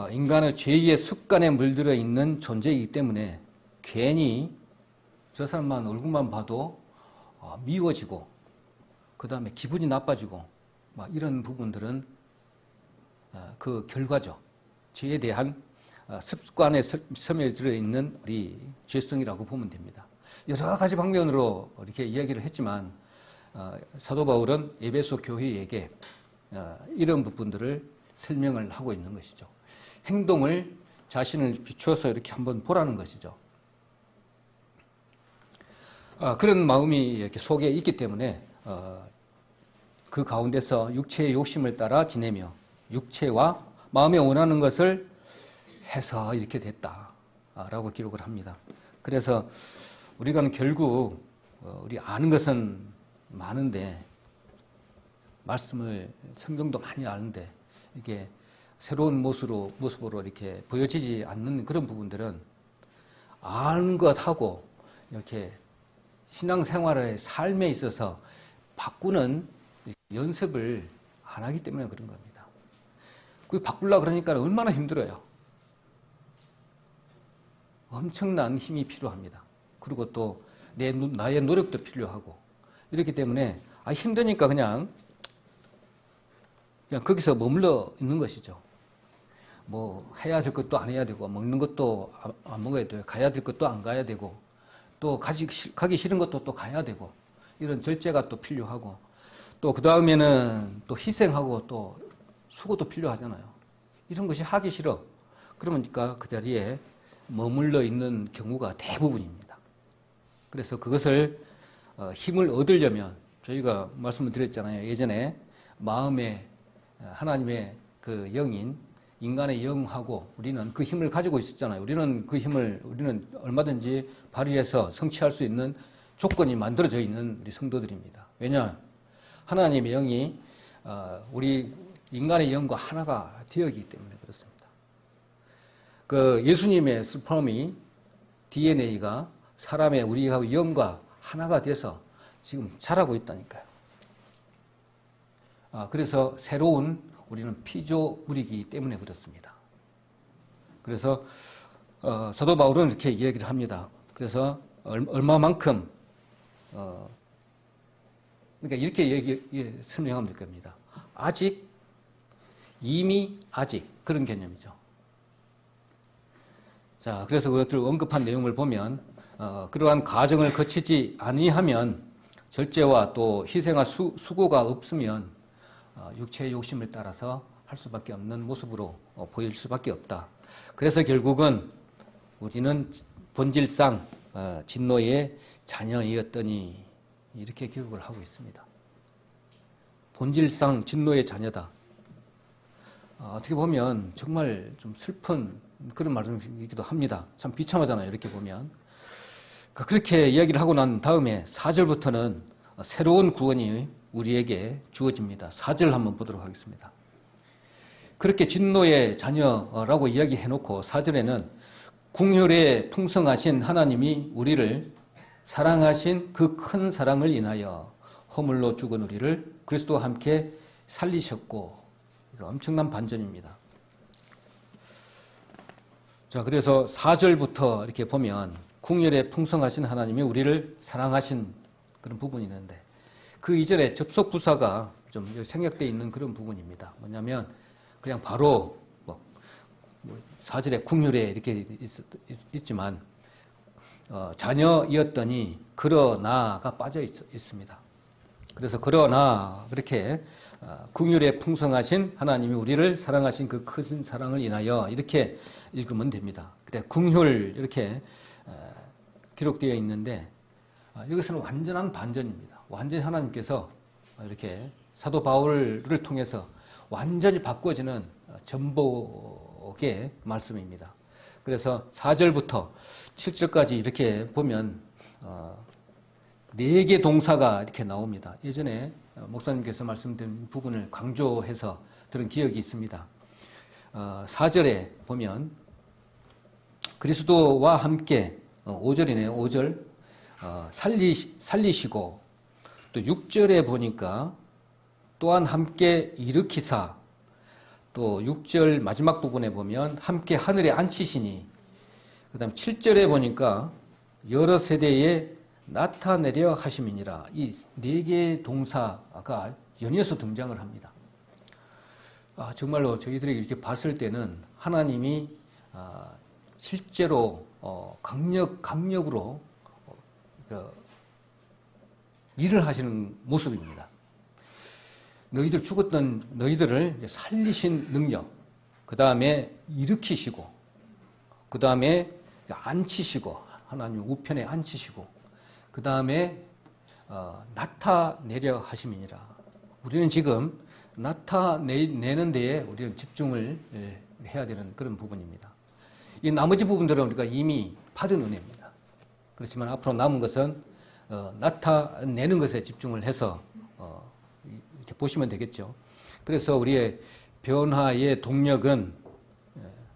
인간의 죄의 습관에 물들어 있는 존재이기 때문에 괜히 저 사람만 얼굴만 봐도 미워지고 그 다음에 기분이 나빠지고 이런 부분들은 그 결과죠. 죄에 대한 습관에 스며들어 있는 우리 죄성이라고 보면 됩니다. 여러 가지 방면으로 이렇게 이야기를 했지만 사도 바울은 에베소 교회에게 이런 부분들을 설명을 하고 있는 것이죠. 행동을 자신을 비추어서 이렇게 한번 보라는 것이죠. 그런 마음이 이렇게 속에 있기 때문에 그 가운데서 육체의 욕심을 따라 지내며 육체와 마음에 원하는 것을 해서 이렇게 됐다라고 기록을 합니다. 그래서 우리가 결국 우리 아는 것은 많은데 말씀을 성경도 많이 아는데 이게 새로운 모습으로 이렇게 보여지지 않는 그런 부분들은 아는 것하고 이렇게 신앙생활의 삶에 있어서 바꾸는 연습을 안 하기 때문에 그런 겁니다. 그 바꾸려고 그러니까 얼마나 힘들어요. 엄청난 힘이 필요합니다. 그리고 또 나의 노력도 필요하고 이렇기 때문에 힘드니까 그냥 거기서 머물러 있는 것이죠. 뭐 해야 될 것도 안 해야 되고 먹는 것도 안 먹어야 되고 가야 될 것도 안 가야 되고 또 가기 싫은 것도 또 가야 되고 이런 절제가 또 필요하고 또 그 다음에는 또 희생하고 또 수고도 필요하잖아요. 이런 것이 하기 싫어. 그러니까 그 자리에 머물러 있는 경우가 대부분입니다. 그래서 그것을 힘을 얻으려면 저희가 말씀을 드렸잖아요. 예전에 마음에 하나님의 그 영인 인간의 영하고 우리는 그 힘을 가지고 있었잖아요. 우리는 그 힘을 얼마든지 발휘해서 성취할 수 있는 조건이 만들어져 있는 우리 성도들입니다. 왜냐? 하나님의 영이 우리 인간의 영과 하나가 되었기 때문에 그렇습니다. 그 예수님의 스퍼미 DNA가 사람의 우리하고 영과 하나가 돼서 지금 자라고 있다니까요. 그래서 새로운 우리는 피조물이기 때문에 그렇습니다. 그래서 사도 바울은 이렇게 이야기를 합니다. 그래서 얼마만큼 그러니까 이렇게 설명하면 될 겁니다. 아직, 이미, 아직 그런 개념이죠. 자, 그래서 그것들 언급한 내용을 보면 그러한 과정을 거치지 아니하면 절제와 또 희생과 수고가 없으면 육체의 욕심을 따라서 할 수밖에 없는 모습으로 보일 수밖에 없다. 그래서 결국은 우리는 본질상 진노의 자녀이었더니 이렇게 기록을 하고 있습니다. 본질상 진노의 자녀다. 어떻게 보면 정말 좀 슬픈 그런 말이기도 합니다. 참 비참하잖아요. 이렇게 보면. 그렇게 이야기를 하고 난 다음에 4절부터는 새로운 구원이 우리에게 주어집니다. 4절 한번 보도록 하겠습니다. 그렇게 진노의 자녀라고 이야기해놓고 4절에는 궁혈에 풍성하신 하나님이 우리를 사랑하신 그 큰 사랑을 인하여 허물로 죽은 우리를 그리스도와 함께 살리셨고, 이거 엄청난 반전입니다. 자, 그래서 4절부터 이렇게 보면 궁율에 풍성하신 하나님이 우리를 사랑하신 그런 부분이 있는데, 그 이전에 접속 부사가 좀 생략되어 있는 그런 부분입니다. 뭐냐면 그냥 바로 4절에 궁율에 이렇게 있지만 자녀이었더니 그러나가 빠져 있습니다. 그래서 그러나 그렇게 궁율에 풍성하신 하나님이 우리를 사랑하신 그 큰 사랑을 인하여 이렇게 읽으면 됩니다. 그래 궁율 이렇게 기록되어 있는데 여기서는 완전한 반전입니다. 완전히 하나님께서 이렇게 사도 바울을 통해서 완전히 바꿔지는 전복의 말씀입니다. 그래서 4절부터 7절까지 이렇게 보면 4개 동사가 이렇게 나옵니다. 예전에 목사님께서 말씀드린 부분을 강조해서 들은 기억이 있습니다. 4절에 보면 그리스도와 함께 5절이네요. 5절 살리시고, 또 6절에 보니까 또한 함께 일으키사, 또 6절 마지막 부분에 보면 함께 하늘에 앉히시니, 그 다음 7절에 보니까 여러 세대에 나타내려 하심이니라. 이 4개의 동사가 연이어서 등장을 합니다. 정말로 저희들이 이렇게 봤을 때는 하나님이 실제로 강력으로 일을 하시는 모습입니다. 너희들 죽었던 너희들을 살리신 능력, 그 다음에 일으키시고, 그 다음에 앉히시고, 하나님 우편에 앉히시고, 그 다음에 나타내려 하심이니라. 우리는 지금 나타내는 데에 우리는 집중을 해야 되는 그런 부분입니다. 이 나머지 부분들은 우리가 이미 받은 은혜입니다. 그렇지만 앞으로 남은 것은 나타내는 것에 집중을 해서 이렇게 보시면 되겠죠. 그래서 우리의 변화의 동력은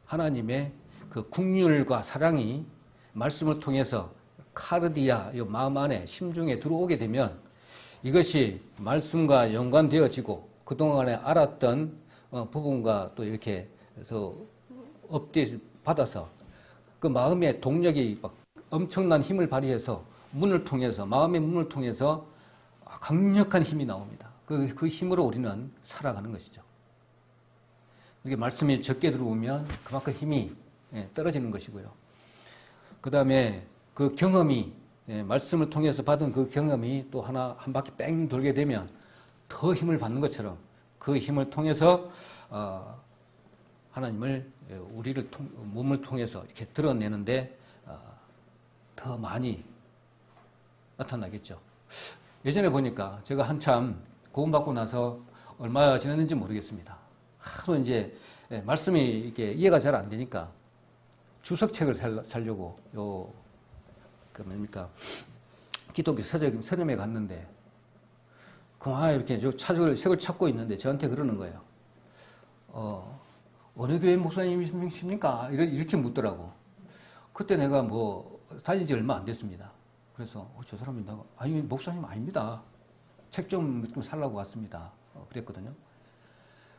하나님의 그 긍휼과 사랑이 말씀을 통해서 카르디아, 이 마음 안에 심중에 들어오게 되면 이것이 말씀과 연관되어지고 그동안에 알았던 부분과 또 이렇게 더 업데이트 받아서 그 마음의 동력이 막 엄청난 힘을 발휘해서 문을 통해서, 마음의 문을 통해서 강력한 힘이 나옵니다. 그 힘으로 우리는 살아가는 것이죠. 이게 말씀이 적게 들어오면 그만큼 힘이 떨어지는 것이고요. 그 다음에 그 경험이, 말씀을 통해서 받은 그 경험이 또 한 바퀴 뺑 돌게 되면 더 힘을 받는 것처럼 그 힘을 통해서 하나님을 우리를 몸을 통해서 이렇게 드러내는데 더 많이 나타나겠죠. 예전에 보니까 제가 한참 구원받고 나서 얼마 지났는지 모르겠습니다. 하도 이제 말씀이 이렇게 이해가 잘 안 되니까 주석책을 사려고 뭡니까 기독교 서점에 갔는데 이렇게 책을 찾고 있는데 저한테 그러는 거예요. 어느 교회 목사님이십니까? 이렇게 묻더라고. 그때 내가 다닌 지 얼마 안 됐습니다. 그래서 저 사람이 아니 목사님 아닙니다. 책 좀 살라고 왔습니다. 그랬거든요.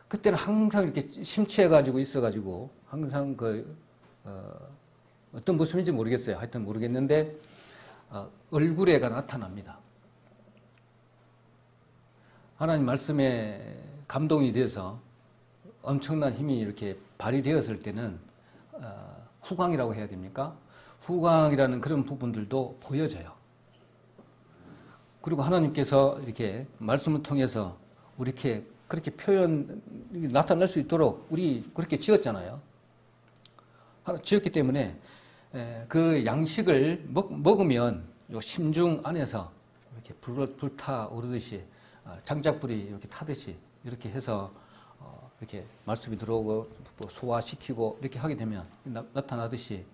그때는 항상 이렇게 심취해가지고 있어가지고 항상 어떤 모습인지 모르겠어요. 하여튼 모르겠는데 얼굴에가 나타납니다. 하나님 말씀에 감동이 돼서 엄청난 힘이 이렇게 발휘되었을 때는 후광이라고 해야 됩니까? 후광이라는 그런 부분들도 보여져요. 그리고 하나님께서 이렇게 말씀을 통해서 우리 그렇게 나타날 수 있도록 우리 그렇게 지었잖아요. 지었기 때문에 그 양식을 먹으면 요 심중 안에서 이렇게 불타오르듯이 장작불이 이렇게 타듯이 이렇게 해서 이렇게 말씀이 들어오고 소화시키고 이렇게 하게 되면 나타나듯이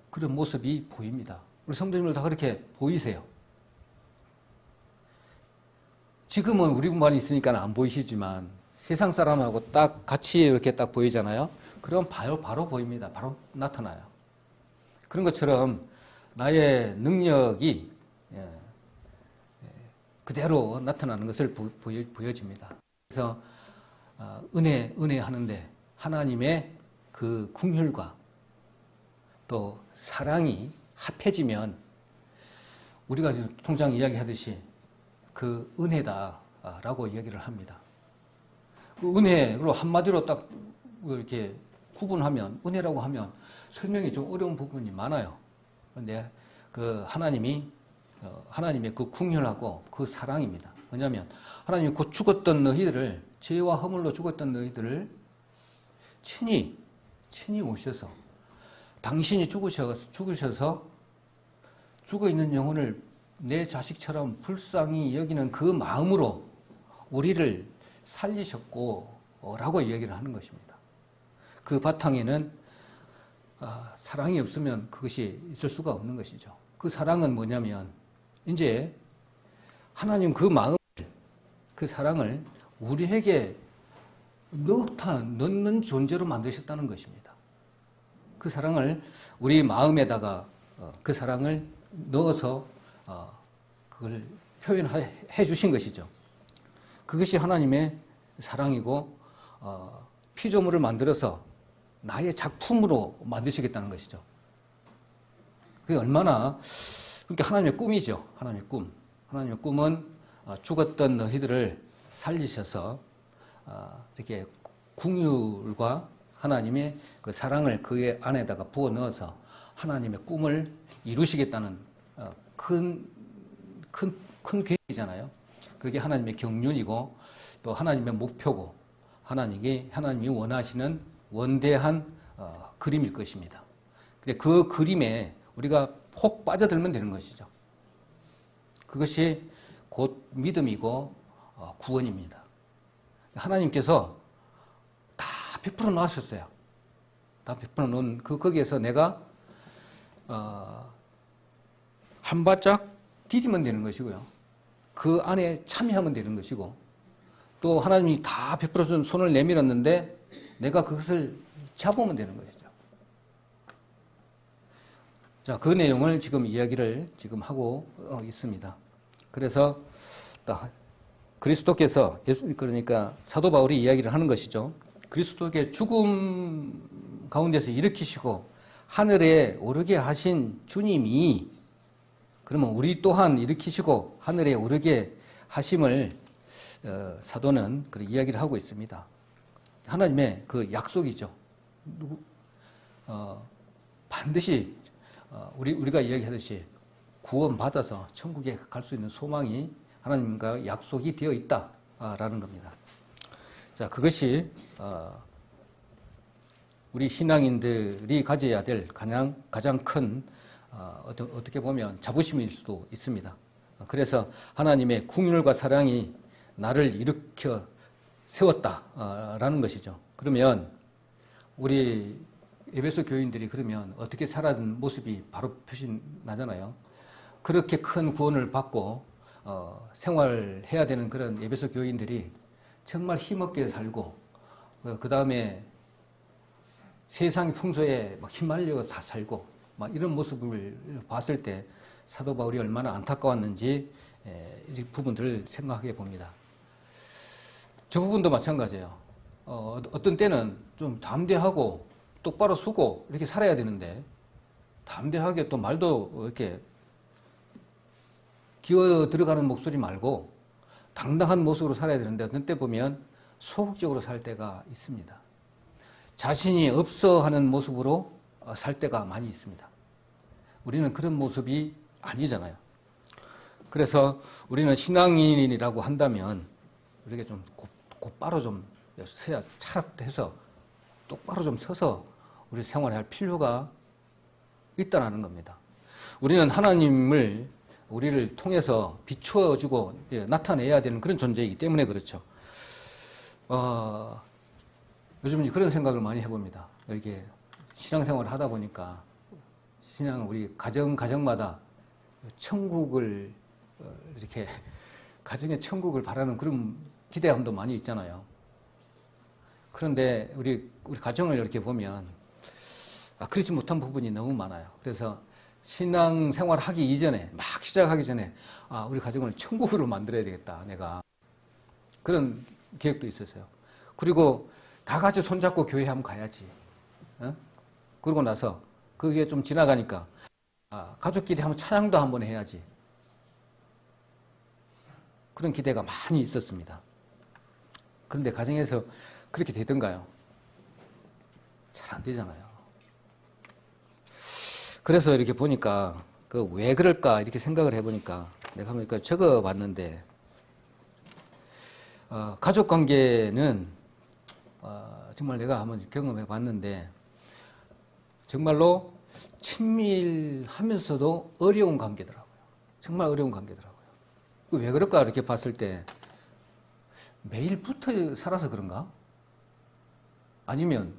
그런 모습이 보입니다. 우리 성도님들 다 그렇게 보이세요. 지금은 우리만 있으니까 안 보이시지만 세상 사람하고 딱 같이 이렇게 딱 보이잖아요. 그럼 바로 보입니다. 바로 나타나요. 그런 것처럼 나의 능력이 그대로 나타나는 것을 보여집니다. 그래서 은혜 하는데 하나님의 그 긍휼과 또 사랑이 합해지면 우리가 통상 이야기하듯이 그 은혜다라고 이야기를 합니다. 그 은혜로 한마디로 딱 이렇게 구분하면 은혜라고 하면 설명이 좀 어려운 부분이 많아요. 그런데 그 하나님의 그 긍휼하고 그 사랑입니다. 왜냐하면 하나님이 곧 죽었던 너희들을 죄와 허물로 죽었던 너희들을 친히 오셔서 당신이 죽으셔서 죽어있는 영혼을 내 자식처럼 불쌍히 여기는 그 마음으로 우리를 살리셨고 라고 이야기를 하는 것입니다. 그 바탕에는 사랑이 없으면 그것이 있을 수가 없는 것이죠. 그 사랑은 뭐냐면 이제 하나님 그 마음, 그 사랑을 우리에게 넣는 존재로 만드셨다는 것입니다. 그 사랑을 우리 마음에다가 그 사랑을 넣어서 그걸 표현해 주신 것이죠. 그것이 하나님의 사랑이고 피조물을 만들어서 나의 작품으로 만드시겠다는 것이죠. 그게 얼마나 그러니까 하나님의 꿈이죠. 하나님의 꿈. 하나님의 꿈은 죽었던 너희들을 살리셔서 이렇게 긍휼과 하나님의 그 사랑을 그 안에다가 부어 넣어서 하나님의 꿈을 이루시겠다는 큰 계획이잖아요. 그게 하나님의 경륜이고 또 하나님의 목표고 하나님이 원하시는 원대한 그림일 것입니다. 그 그림에 우리가 혹 빠져들면 되는 것이죠. 그것이 곧 믿음이고 구원입니다. 하나님께서 다 베풀어 놓으셨어요. 다 베풀어 놓은 거기에서 내가 한 발짝 디디면 되는 것이고요. 그 안에 참여하면 되는 것이고 또 하나님이 다 베풀어 준 손을 내밀었는데 내가 그것을 잡으면 되는 것이죠. 자, 그 내용을 지금 이야기를 지금 하고 있습니다. 그래서 그리스도께서 그러니까 사도 바울이 이야기를 하는 것이죠. 그리스도의 죽음 가운데서 일으키시고 하늘에 오르게 하신 주님이 그러면 우리 또한 일으키시고 하늘에 오르게 하심을 사도는 그런 이야기를 하고 있습니다. 하나님의 그 약속이죠. 반드시 우리가 이야기하듯이 구원받아서 천국에 갈 수 있는 소망이 하나님과 약속이 되어 있다라는 겁니다. 자, 그것이 우리 신앙인들이 가져야 될 가장 큰 어떻게 보면 자부심일 수도 있습니다. 그래서 하나님의 긍휼과 사랑이 나를 일으켜 세웠다라는 것이죠. 그러면 우리 에베소 교인들이 그러면 어떻게 살아가는 모습이 바로 표시 나잖아요. 그렇게 큰 구원을 받고 생활해야 되는 그런 에베소 교인들이 정말 힘없게 살고 그 다음에 세상 풍조에 막 휘말려 다 살고 막 이런 모습을 봤을 때 사도 바울이 얼마나 안타까웠는지 이 부분들을 생각해 봅니다. 저 부분도 마찬가지예요. 어떤 때는 좀 담대하고 똑바로 서고 이렇게 살아야 되는데 담대하게 또 말도 이렇게 기어 들어가는 목소리 말고 당당한 모습으로 살아야 되는데 어떤 때 보면 소극적으로 살 때가 있습니다. 자신이 없어 하는 모습으로 살 때가 많이 있습니다. 우리는 그런 모습이 아니잖아요. 그래서 우리는 신앙인이라고 한다면 우리가 좀 곧바로 좀 서야 차락해서 똑바로 좀 서서 우리 생활을 할 필요가 있다는 겁니다. 우리는 하나님을 우리를 통해서 비춰주고 나타내야 되는 그런 존재이기 때문에 그렇죠. 요즘 그런 생각을 많이 해봅니다. 이렇게 신앙생활을 하다 보니까 우리 가정마다 천국을 이렇게 가정의 천국을 바라는 그런 기대감도 많이 있잖아요. 그런데 우리 가정을 이렇게 보면 그렇지 못한 부분이 너무 많아요. 그래서 신앙 생활 하기 이전에, 막 시작하기 전에, 우리 가정을 천국으로 만들어야 되겠다, 내가. 그런 계획도 있었어요. 그리고 다 같이 손잡고 교회 한번 가야지. 어? 그러고 나서 그게 좀 지나가니까 가족끼리 한번 찬양도 한번 해야지. 그런 기대가 많이 있었습니다. 그런데 가정에서 그렇게 되던가요? 잘 안 되잖아요. 그래서 이렇게 보니까 그 왜 그럴까 이렇게 생각을 해보니까 내가 한번 적어봤는데 가족 관계는 정말 내가 한번 경험해 봤는데 정말로 친밀하면서도 어려운 관계더라고요. 정말 어려운 관계더라고요. 왜 그럴까 이렇게 봤을 때 매일 붙어 살아서 그런가? 아니면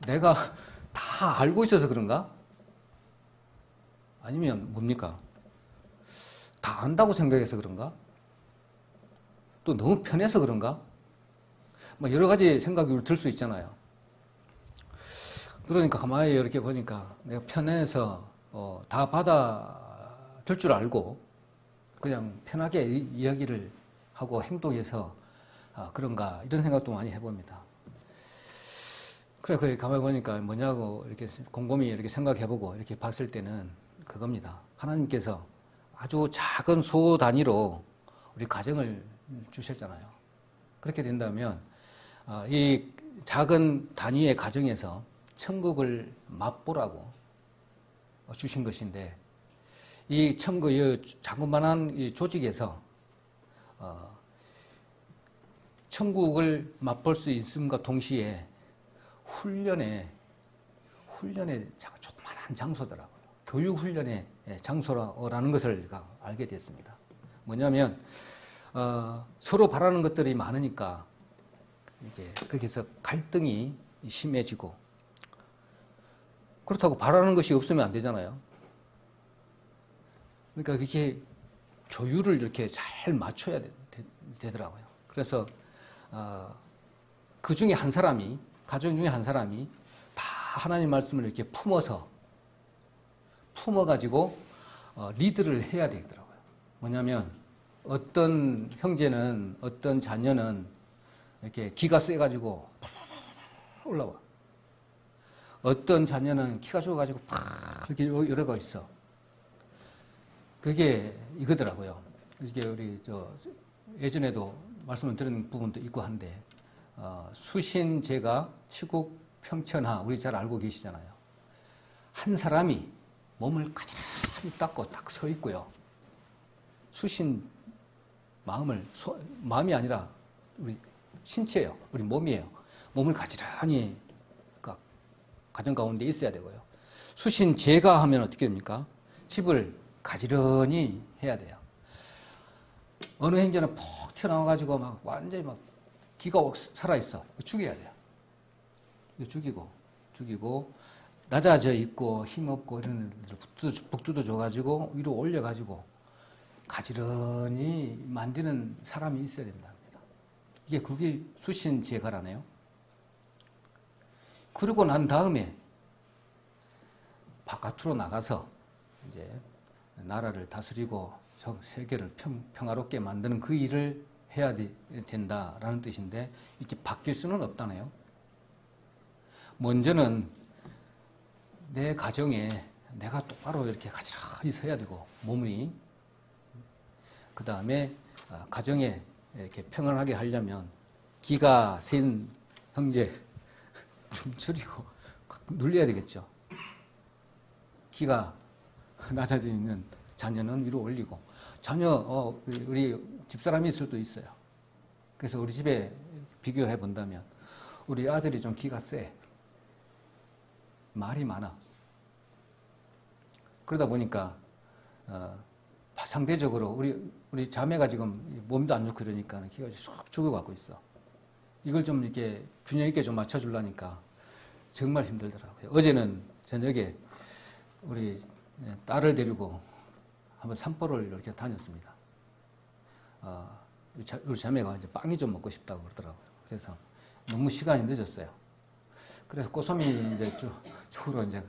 내가 다 알고 있어서 그런가? 아니면 뭡니까? 다 안다고 생각해서 그런가? 또 너무 편해서 그런가? 뭐 여러 가지 생각이 들 수 있잖아요. 그러니까 가만히 이렇게 보니까 내가 편해서 다 받아줄 줄 알고 그냥 편하게 이야기를 하고 행동해서 그런가 이런 생각도 많이 해봅니다. 그래 그 가만히 보니까 뭐냐고 이렇게 곰곰이 이렇게 생각해보고 이렇게 봤을 때는 그겁니다. 하나님께서 아주 작은 소 단위로 우리 가정을 주셨잖아요. 그렇게 된다면 이 작은 단위의 가정에서 천국을 맛보라고 주신 것인데 이 천국, 이 자그마한 이 조직에서 천국을 맛볼 수 있음과 동시에 훈련의 조그마한 장소더라고요. 교육훈련의 장소라는 것을 알게 됐습니다. 뭐냐면 서로 바라는 것들이 많으니까 이제 거기서 갈등이 심해지고 그렇다고 바라는 것이 없으면 안 되잖아요. 그러니까 그게 조율을 이렇게 잘 맞춰야 되더라고요. 그래서 그 중에 한 사람이 가정 중에 한 사람이 다 하나님 말씀을 이렇게 품어가지고 리드를 해야 되더라고요. 뭐냐면 어떤 형제는 어떤 자녀는 이렇게 기가 세가지고 올라와. 어떤 자녀는 키가 좋아가지고 팍 이렇게 이러고 있어. 그게 이거더라고요. 이게 우리 예전에도 말씀을 드린 부분도 있고 한데 수신제가 치국평천하 우리 잘 알고 계시잖아요. 한 사람이 몸을 가지런히 닦고 딱 서 있고요. 수신 마음이 아니라 우리 신체예요. 우리 몸이에요. 몸을 가지런히 가정 가운데 있어야 되고요. 수신제가 하면 어떻게 됩니까? 집을 가지런히 해야 돼요. 어느 형제는 퍽 튀어나와가지고 막 완전히 막 기가 살아있어. 죽여야 돼요. 이거 죽이고 낮아져 있고 힘없고 이런 애들 북두도 줘가지고 위로 올려가지고 가지런히 만드는 사람이 있어야 된답니다. 그게 수신제가라네요. 그러고 난 다음에 바깥으로 나가서 이제 나라를 다스리고 세계를 평화롭게 만드는 그 일을 해야 된다라는 뜻인데 이렇게 바뀔 수는 없다네요. 먼저는 내 가정에 내가 똑바로 이렇게 가지런히 서야 되고 몸이 그 다음에 가정에 이렇게 평안하게 하려면 기가 센 형제 좀 줄이고 눌려야 되겠죠. 기가 낮아져 있는 자녀는 위로 올리고 우리 집사람이 있을 수도 있어요. 그래서 우리 집에 비교해 본다면 우리 아들이 좀 기가 세. 말이 많아. 그러다 보니까 상대적으로 우리 자매가 지금 몸도 안 좋고 그러니까 기가 쏙 죽어가고 있어. 이걸 좀 이렇게 균형 있게 좀 맞춰주려니까 정말 힘들더라고요. 어제는 저녁에 우리 딸을 데리고 한번 산보를 이렇게 다녔습니다. 우리 자매가 이제 빵이 좀 먹고 싶다고 그러더라고요. 그래서 너무 시간이 늦었어요. 그래서 꼬소미 이제 쪽으로 이제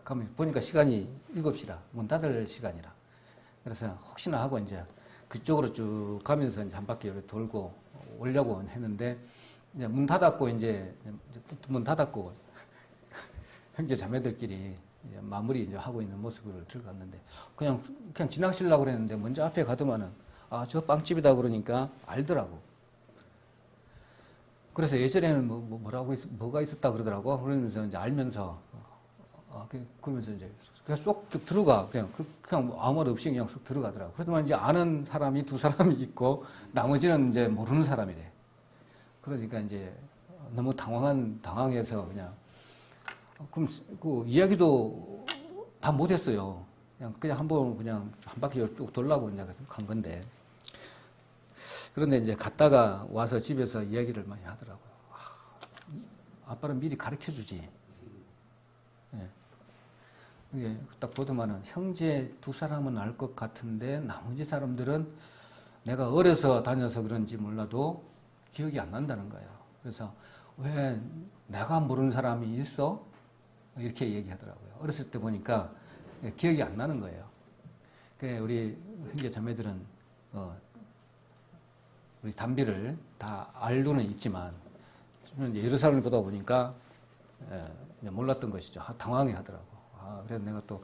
가면 보니까 시간이 7시라, 문 닫을 시간이라. 그래서 혹시나 하고 이제 그쪽으로 쭉 가면서 이제 한 바퀴 이렇게 돌고 오려고 했는데, 이제 문 닫았고, 문 닫았고, 형제 자매들끼리 이제 마무리 이제 하고 있는 모습을 들어갔는데, 그냥 지나가시려고 그랬는데, 먼저 앞에 가더만은, 아, 저 빵집이다 그러니까 알더라고. 그래서 예전에는 뭐가 있었다 그러더라고. 그러면서 이제 알면서, 그러면서 이제 그냥 쏙 들어가. 그냥 아무 말 없이 그냥 쏙 들어가더라고. 그러더만 이제 아는 사람이 2사람이 있고, 나머지는 이제 모르는 사람이래. 그러니까 이제 너무 당황해서 그냥, 그럼 그 이야기도 다 못했어요. 그냥 한번 그냥 한 바퀴 쭉 돌라고 그냥 간 건데. 그런데 이제 갔다가 와서 집에서 이야기를 많이 하더라고요. 아빠는 미리 가르쳐 주지. 예. 딱 보더만은 형제 2사람은 알 것 같은데 나머지 사람들은 내가 어려서 다녀서 그런지 몰라도 기억이 안 난다는 거예요. 그래서 왜 내가 모르는 사람이 있어? 이렇게 얘기하더라고요. 어렸을 때 보니까 기억이 안 나는 거예요. 우리 형제 자매들은 우리 담비를 다 알고는 있지만 이제 여러 사람을 보다 보니까 몰랐던 것이죠. 당황해 하더라고. 그래서 내가 또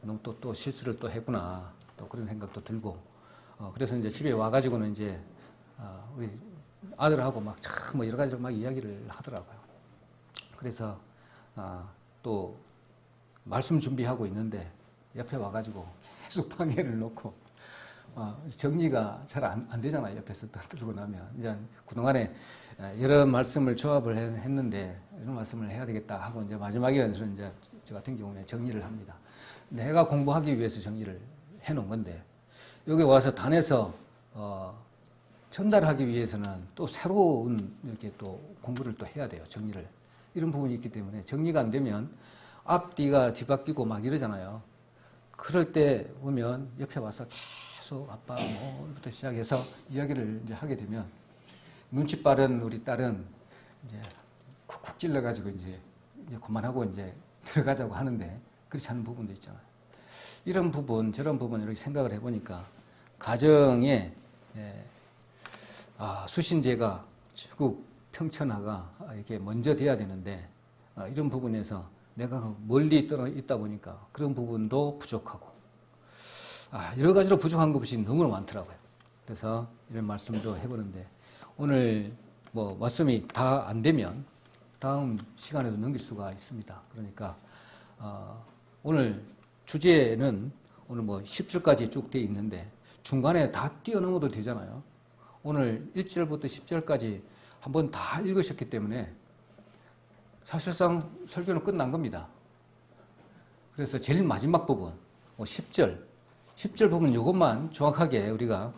너무 또 실수를 또 했구나. 또 그런 생각도 들고. 그래서 이제 집에 와가지고는 이제 우리 아들하고 막 뭐 여러 가지로 막 이야기를 하더라고요. 그래서 또 말씀 준비하고 있는데 옆에 와가지고 계속 방해를 놓고 정리가 잘 안 되잖아요. 옆에서 들고 나면. 이제 그동안에 여러 말씀을 조합을 했는데 이런 말씀을 해야 되겠다 하고 이제 마지막에 이제 저 같은 경우는 정리를 합니다. 내가 공부하기 위해서 정리를 해놓은 건데 여기 와서 단에서 전달하기 위해서는 또 새로운 이렇게 또 공부를 또 해야 돼요. 정리를. 이런 부분이 있기 때문에 정리가 안 되면 앞뒤가 뒤바뀌고 막 이러잖아요. 그럴 때 보면 옆에 와서 계속 아빠 뭐부터 시작해서 이야기를 이제 하게 되면 눈치 빠른 우리 딸은 이제 쿡쿡 찔러가지고 이제 그만하고 이제 들어가자고 하는데 그렇지 않은 부분도 있잖아요. 이런 부분, 저런 부분 이렇게 생각을 해보니까 가정에 수신제가 적극 평천하가 이렇게 먼저 돼야 되는데 이런 부분에서 내가 멀리 있다 보니까 그런 부분도 부족하고 여러 가지로 부족한 것이 너무 많더라고요. 그래서 이런 말씀도 해보는데 오늘 뭐 말씀이 다 안 되면 다음 시간에도 넘길 수가 있습니다. 그러니까 오늘 주제는 오늘 뭐 10절까지 쭉 돼 있는데 중간에 다 뛰어넘어도 되잖아요. 오늘 1절부터 10절까지 한번 다 읽으셨기 때문에 사실상 설교는 끝난 겁니다. 그래서 제일 마지막 부분 10절 부분 이것만 정확하게 우리가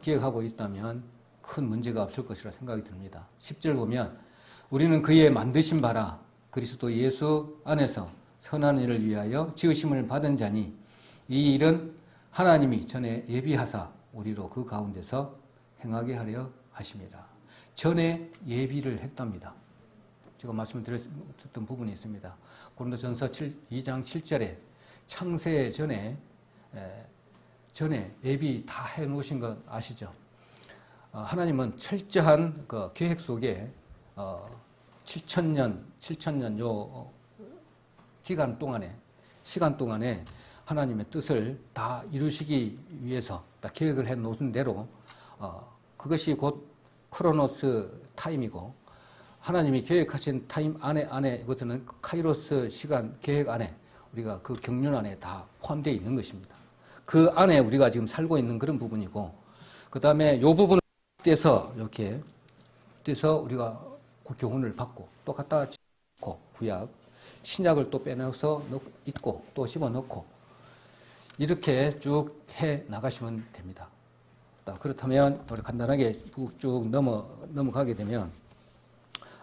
기억하고 있다면 큰 문제가 없을 것이라 생각이 듭니다. 10절 보면 우리는 그의 만드신 바라 그리스도 예수 안에서 선한 일을 위하여 지으심을 받은 자니 이 일은 하나님이 전에 예비하사 우리로 그 가운데서 행하게 하려 하심이라. 전에 예비를 했답니다. 제가 말씀을 드렸던 부분이 있습니다. 고린도전서 2장 7절에 창세 전에 예비 다 해놓으신 것 아시죠? 하나님은 철저한 그 계획 속에 7천년 요 시간 동안에 하나님의 뜻을 다 이루시기 위해서 다 계획을 해 놓은 대로 그것이 곧 크로노스 타임이고 하나님이 계획하신 타임 안에 이것은 카이로스 시간 계획 안에 우리가 그 경륜 안에 다 포함되어 있는 것입니다. 그 안에 우리가 지금 살고 있는 그런 부분이고 그 다음에 이 부분을 떼서 이렇게 떼서 우리가 그 교훈을 받고 또 갖다 넣고 구약 신약을 또 빼내서 있고 또 집어넣고 이렇게 쭉 해 나가시면 됩니다. 그렇다면 우리 간단하게 쭉 넘어가게 되면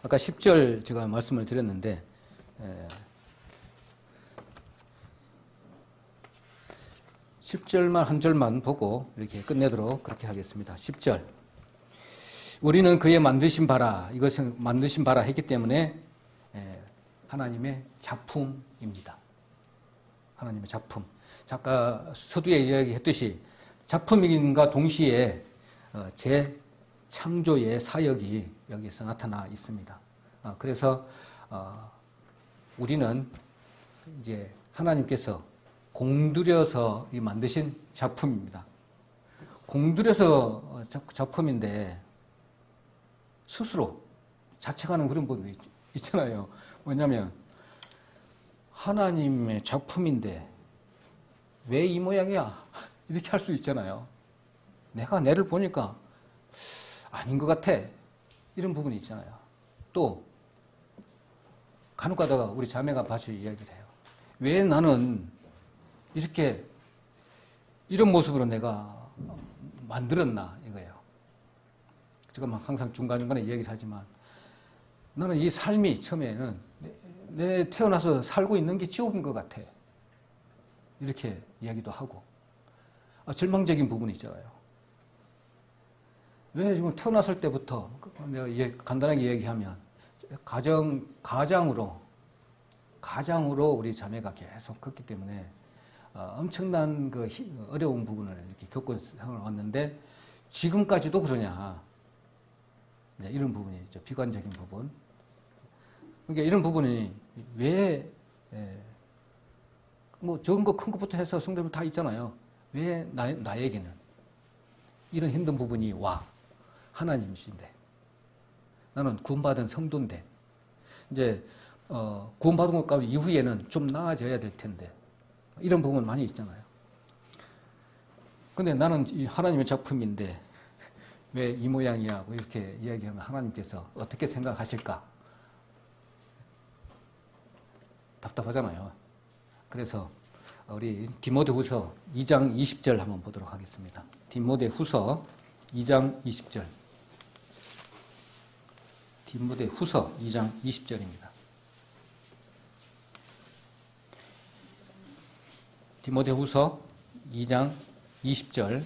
아까 10절 제가 말씀을 드렸는데 10절만 한 절만 보고 이렇게 끝내도록 그렇게 하겠습니다. 10절 우리는 그의 만드신 바라 이것은 만드신 바라 했기 때문에 하나님의 작품입니다. 하나님의 작품. 작가 서두에 이야기했듯이 작품인과 동시에 재창조의 사역이 여기서 나타나 있습니다. 그래서 우리는 이제 하나님께서 공들여서 만드신 작품입니다. 공들여서 작품인데 스스로 자책하는 그런 부분이 있잖아요. 뭐냐면 하나님의 작품인데 왜 이 모양이야? 이렇게 할 수 있잖아요. 내가 내를 보니까 아닌 것 같아. 이런 부분이 있잖아요. 또 간혹 가다가 우리 자매가 봐서 이야기를 해요. 왜 나는 이렇게 이런 모습으로 내가 만들었나 이거예요. 제가 막 항상 중간중간에 이야기를 하지만 나는 이 삶이 처음에는 내 태어나서 살고 있는 게 지옥인 것 같아. 이렇게 이야기도 하고 절망적인 부분이 있잖아요. 왜 지금 태어났을 때부터 내가 간단하게 얘기하면 가장으로 우리 자매가 계속 컸기 때문에 엄청난 그 어려운 부분을 이렇게 겪고 왔는데 지금까지도 그러냐. 이런 부분이죠. 비관적인 부분. 그러니까 이런 부분이 왜, 뭐 적은 거 큰 것부터 해서 성도들 다 있잖아요. 왜 나에게는 이런 힘든 부분이 와. 하나님이신데. 나는 구원받은 성도인데. 이제, 구원받은 것과 이후에는 좀 나아져야 될 텐데. 이런 부분 많이 있잖아요. 근데 나는 이 하나님의 작품인데 왜 이 모양이야? 뭐 이렇게 이야기하면 하나님께서 어떻게 생각하실까? 답답하잖아요. 그래서 우리 디모데후서 2장 20절 한번 보도록 하겠습니다. 디모데후서 2장 20절. 디모데후서 2장 20절입니다. 디모데후서 2장 20절.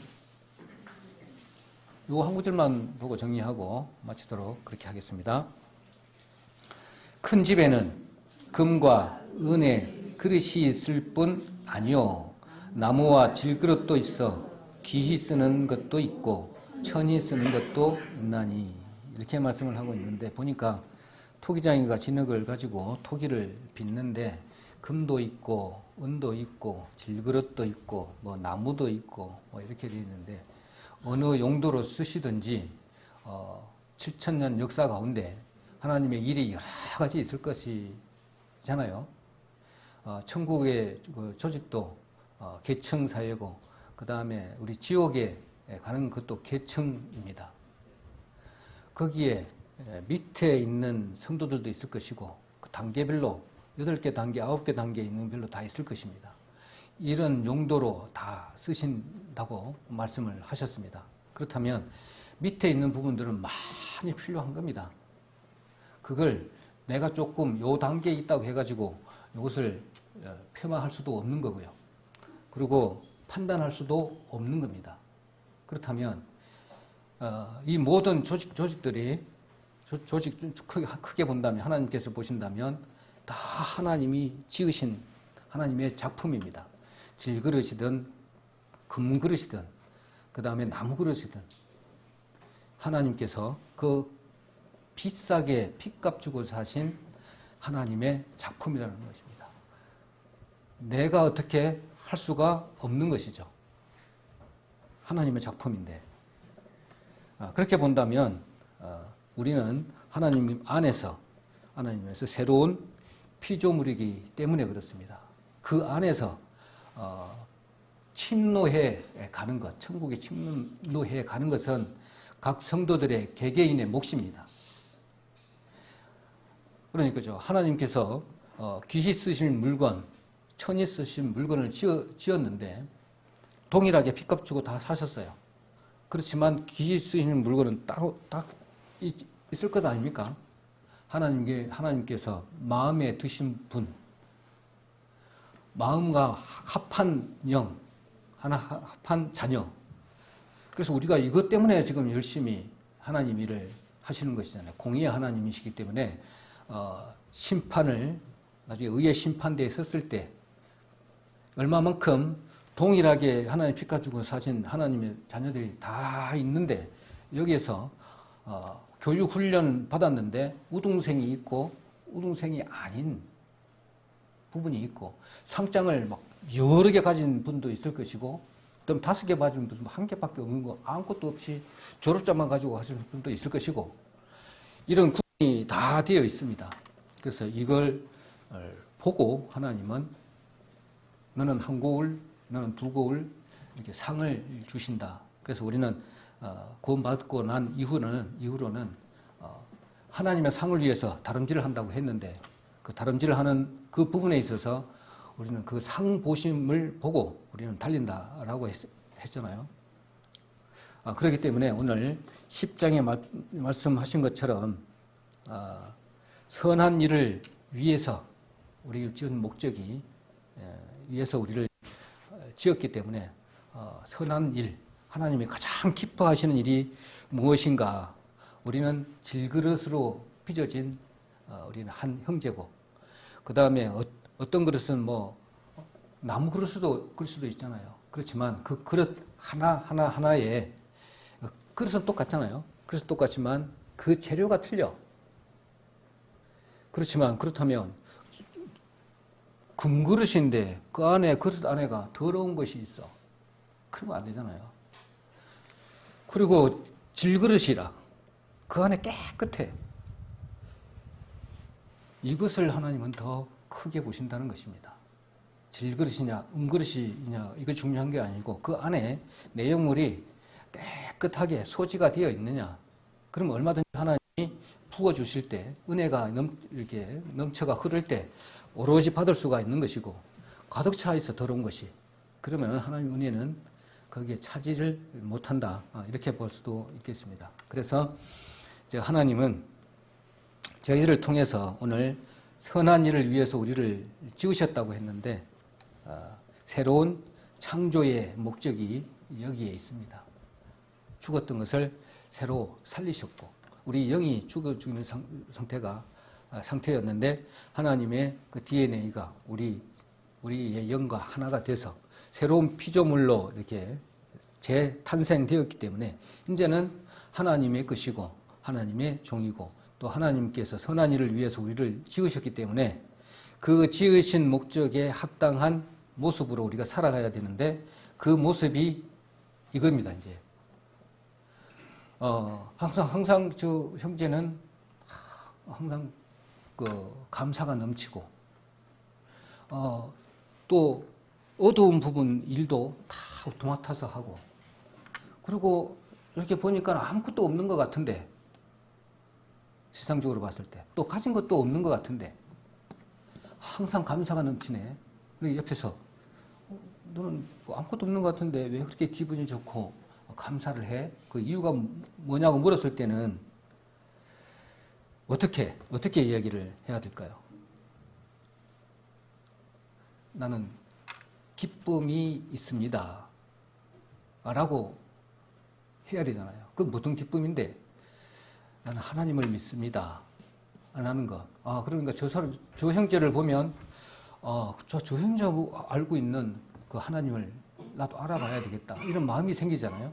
요 한 구절만 보고 정리하고 마치도록 그렇게 하겠습니다. 큰 집에는 금과 은의 그릇이 있을 뿐 아니요 나무와 질그릇도 있어 귀히 쓰는 것도 있고 천히 쓰는 것도 있나니 이렇게 말씀을 하고 있는데 보니까 토기장이가 진흙을 가지고 토기를 빚는데 금도 있고 은도 있고 질그릇도 있고 뭐 나무도 있고 뭐 이렇게 되어 있는데 어느 용도로 쓰시든지 7,000년 역사 가운데 하나님의 일이 여러 가지 있을 것이잖아요. 천국의 그 조직도 계층 사회고 그 다음에 우리 지옥에 가는 것도 계층입니다. 거기에 밑에 있는 성도들도 있을 것이고 그 단계별로 8개 단계, 9개 단계 있는 별로 다 있을 것입니다. 이런 용도로 다 쓰신다고 말씀을 하셨습니다. 그렇다면 밑에 있는 부분들은 많이 필요한 겁니다. 그걸 내가 조금 요 단계에 있다고 해가지고 이것을 폄하할 수도 없는 거고요. 그리고 판단할 수도 없는 겁니다. 그렇다면 이 모든 조직들이 조직 크게 본다면 하나님께서 보신다면 다 하나님이 지으신 하나님의 작품입니다. 질그릇이든 금그릇이든 그 다음에 나무그릇이든 하나님께서 그 비싸게 핏값 주고 사신 하나님의 작품이라는 것입니다. 내가 어떻게 할 수가 없는 것이죠. 하나님의 작품인데 그렇게 본다면 우리는 하나님 안에서 새로운 피조물이기 때문에 그렇습니다. 그 안에서 침노해 가는 것, 천국에 침노해 가는 것은 각 성도들의 개개인의 몫입니다. 그러니까죠. 하나님께서 귀히 쓰신 물건, 천히 쓰신 물건을 지었는데 동일하게 핏값 주고 다 사셨어요. 그렇지만 귀히 쓰시는 물건은 따로 딱 있을 것 아닙니까? 하나님께서 마음에 드신 분, 마음과 합한 영, 합한 자녀. 그래서 우리가 이것 때문에 지금 열심히 하나님 일을 하시는 것이잖아요. 공의의 하나님이시기 때문에 심판을 나중에 의의 심판대에 섰을 때 얼마만큼 동일하게 하나님 피 가지고 사신 하나님의 자녀들이 다 있는데 여기에서 교육 훈련 받았는데 우등생이 있고 우등생이 아닌 부분이 있고 상장을 막 여러 개 가진 분도 있을 것이고 또 5개 가진 분도 1개밖에 없는 거 아무것도 없이 졸업장만 가지고 하시는 분도 있을 것이고 이런 구분이 다 되어 있습니다. 그래서 이걸 보고 하나님은 너는 한 고울, 너는 두 고울 이렇게 상을 주신다. 그래서 우리는 구원받고 난 이후로는 하나님의 상을 위해서 다름질을 한다고 했는데 그 다름질을 하는 그 부분에 있어서 우리는 그 상 보심을 보고 우리는 달린다라고 했잖아요. 그렇기 때문에 오늘 10장에 말씀하신 것처럼 선한 일을 위해서 우리를 지은 목적이 위해서 우리를 지었기 때문에 선한 일, 하나님이 가장 기뻐하시는 일이 무엇인가? 우리는 질그릇으로 빚어진 우리는 한 형제고 그 다음에 어떤 그릇은 뭐 나무 그릇도 그럴 수도 있잖아요. 그렇지만 그 그릇 하나에 그릇은 똑같잖아요. 그릇은 똑같지만 그 재료가 틀려. 그렇지만 그렇다면 금그릇인데 그 안에 그릇 안에가 더러운 것이 있어. 그러면 안 되잖아요. 그리고 질그릇이라 그 안에 깨끗해. 이것을 하나님은 더 크게 보신다는 것입니다. 질그릇이냐 음그릇이냐 이거 중요한 게 아니고 그 안에 내용물이 깨끗하게 소지가 되어 있느냐. 그럼 얼마든지 하나님이 부어주실 때 은혜가 이렇게 넘쳐가 흐를 때 오로지 받을 수가 있는 것이고 가득 차 있어 더러운 것이 그러면 하나님 은혜는 거기에 차지를 못한다 이렇게 볼 수도 있겠습니다. 그래서 이제 하나님은 저희를 통해서 오늘 선한 일을 위해서 우리를 지으셨다고 했는데 새로운 창조의 목적이 여기에 있습니다. 죽었던 것을 새로 살리셨고 우리 영이 죽어지는 상태였는데 하나님의 그 DNA가 우리의 영과 하나가 돼서 새로운 피조물로 이렇게 재탄생되었기 때문에 이제는 하나님의 것이고 하나님의 종이고 또 하나님께서 선한 일을 위해서 우리를 지으셨기 때문에 그 지으신 목적에 합당한 모습으로 우리가 살아가야 되는데 그 모습이 이겁니다. 이제 항상 저 형제는 항상 그 감사가 넘치고 또 어두운 부분 일도 다 도맡아서 하고 그리고 이렇게 보니까 아무것도 없는 것 같은데 세상적으로 봤을 때 또 가진 것도 없는 것 같은데 항상 감사가 넘치네. 옆에서 너는 아무것도 없는 것 같은데 왜 그렇게 기분이 좋고 감사를 해? 그 이유가 뭐냐고 물었을 때는 어떻게 이야기를 해야 될까요? 나는 기쁨이 있습니다. 라고 해야 되잖아요. 그건 보통 기쁨인데 나는 하나님을 믿습니다. 안 하는 거. 그러니까 저 형제를 보면 저 형제 알고 있는 그 하나님을 나도 알아봐야 되겠다. 이런 마음이 생기잖아요.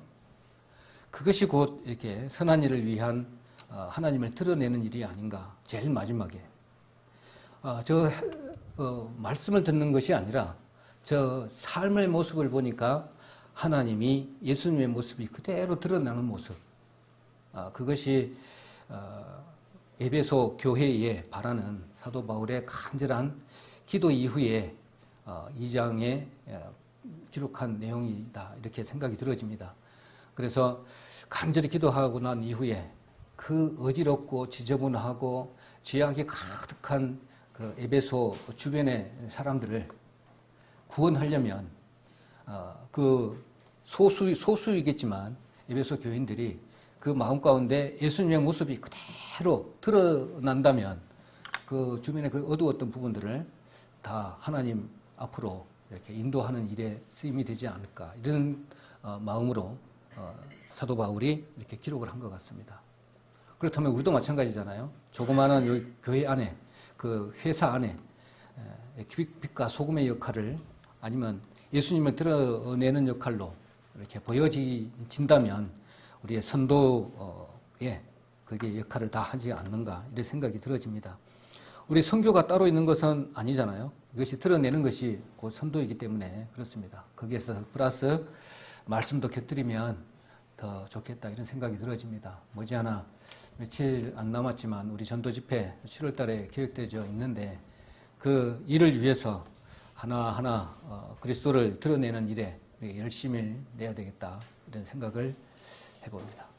그것이 곧 이렇게 선한 일을 위한 하나님을 드러내는 일이 아닌가. 제일 마지막에. 말씀을 듣는 것이 아니라 저 삶의 모습을 보니까 하나님이 예수님의 모습이 그대로 드러나는 모습. 그것이 에베소 교회에 바라는 사도 바울의 간절한 기도 이후에 2장에 기록한 내용이다. 이렇게 생각이 들어집니다. 그래서 간절히 기도하고 난 이후에 그 어지럽고 지저분하고 죄악이 가득한 그 에베소 주변의 사람들을 구원하려면 그 소수이겠지만 에베소 교인들이 그 마음 가운데 예수님의 모습이 그대로 드러난다면 그 주변의 그 어두웠던 부분들을 다 하나님 앞으로 이렇게 인도하는 일에 쓰임이 되지 않을까 이런 마음으로 사도 바울이 이렇게 기록을 한 것 같습니다. 그렇다면 우리도 마찬가지잖아요. 조그마한 교회 안에 그 회사 안에 빛과 소금의 역할을 아니면 예수님을 드러내는 역할로 이렇게 보여진다면 우리의 선도에 그게 역할을 다 하지 않는가 이런 생각이 들어집니다. 우리 선교가 따로 있는 것은 아니잖아요. 이것이 드러내는 것이 곧 선도이기 때문에 그렇습니다. 거기에서 플러스 말씀도 곁들이면 더 좋겠다 이런 생각이 들어집니다. 머지않아 며칠 안 남았지만 우리 전도 집회 7월 달에 계획되어 있는데 그 일을 위해서 하나하나 그리스도를 드러내는 일에 열심히 내야 되겠다 이런 생각을 해봅니다.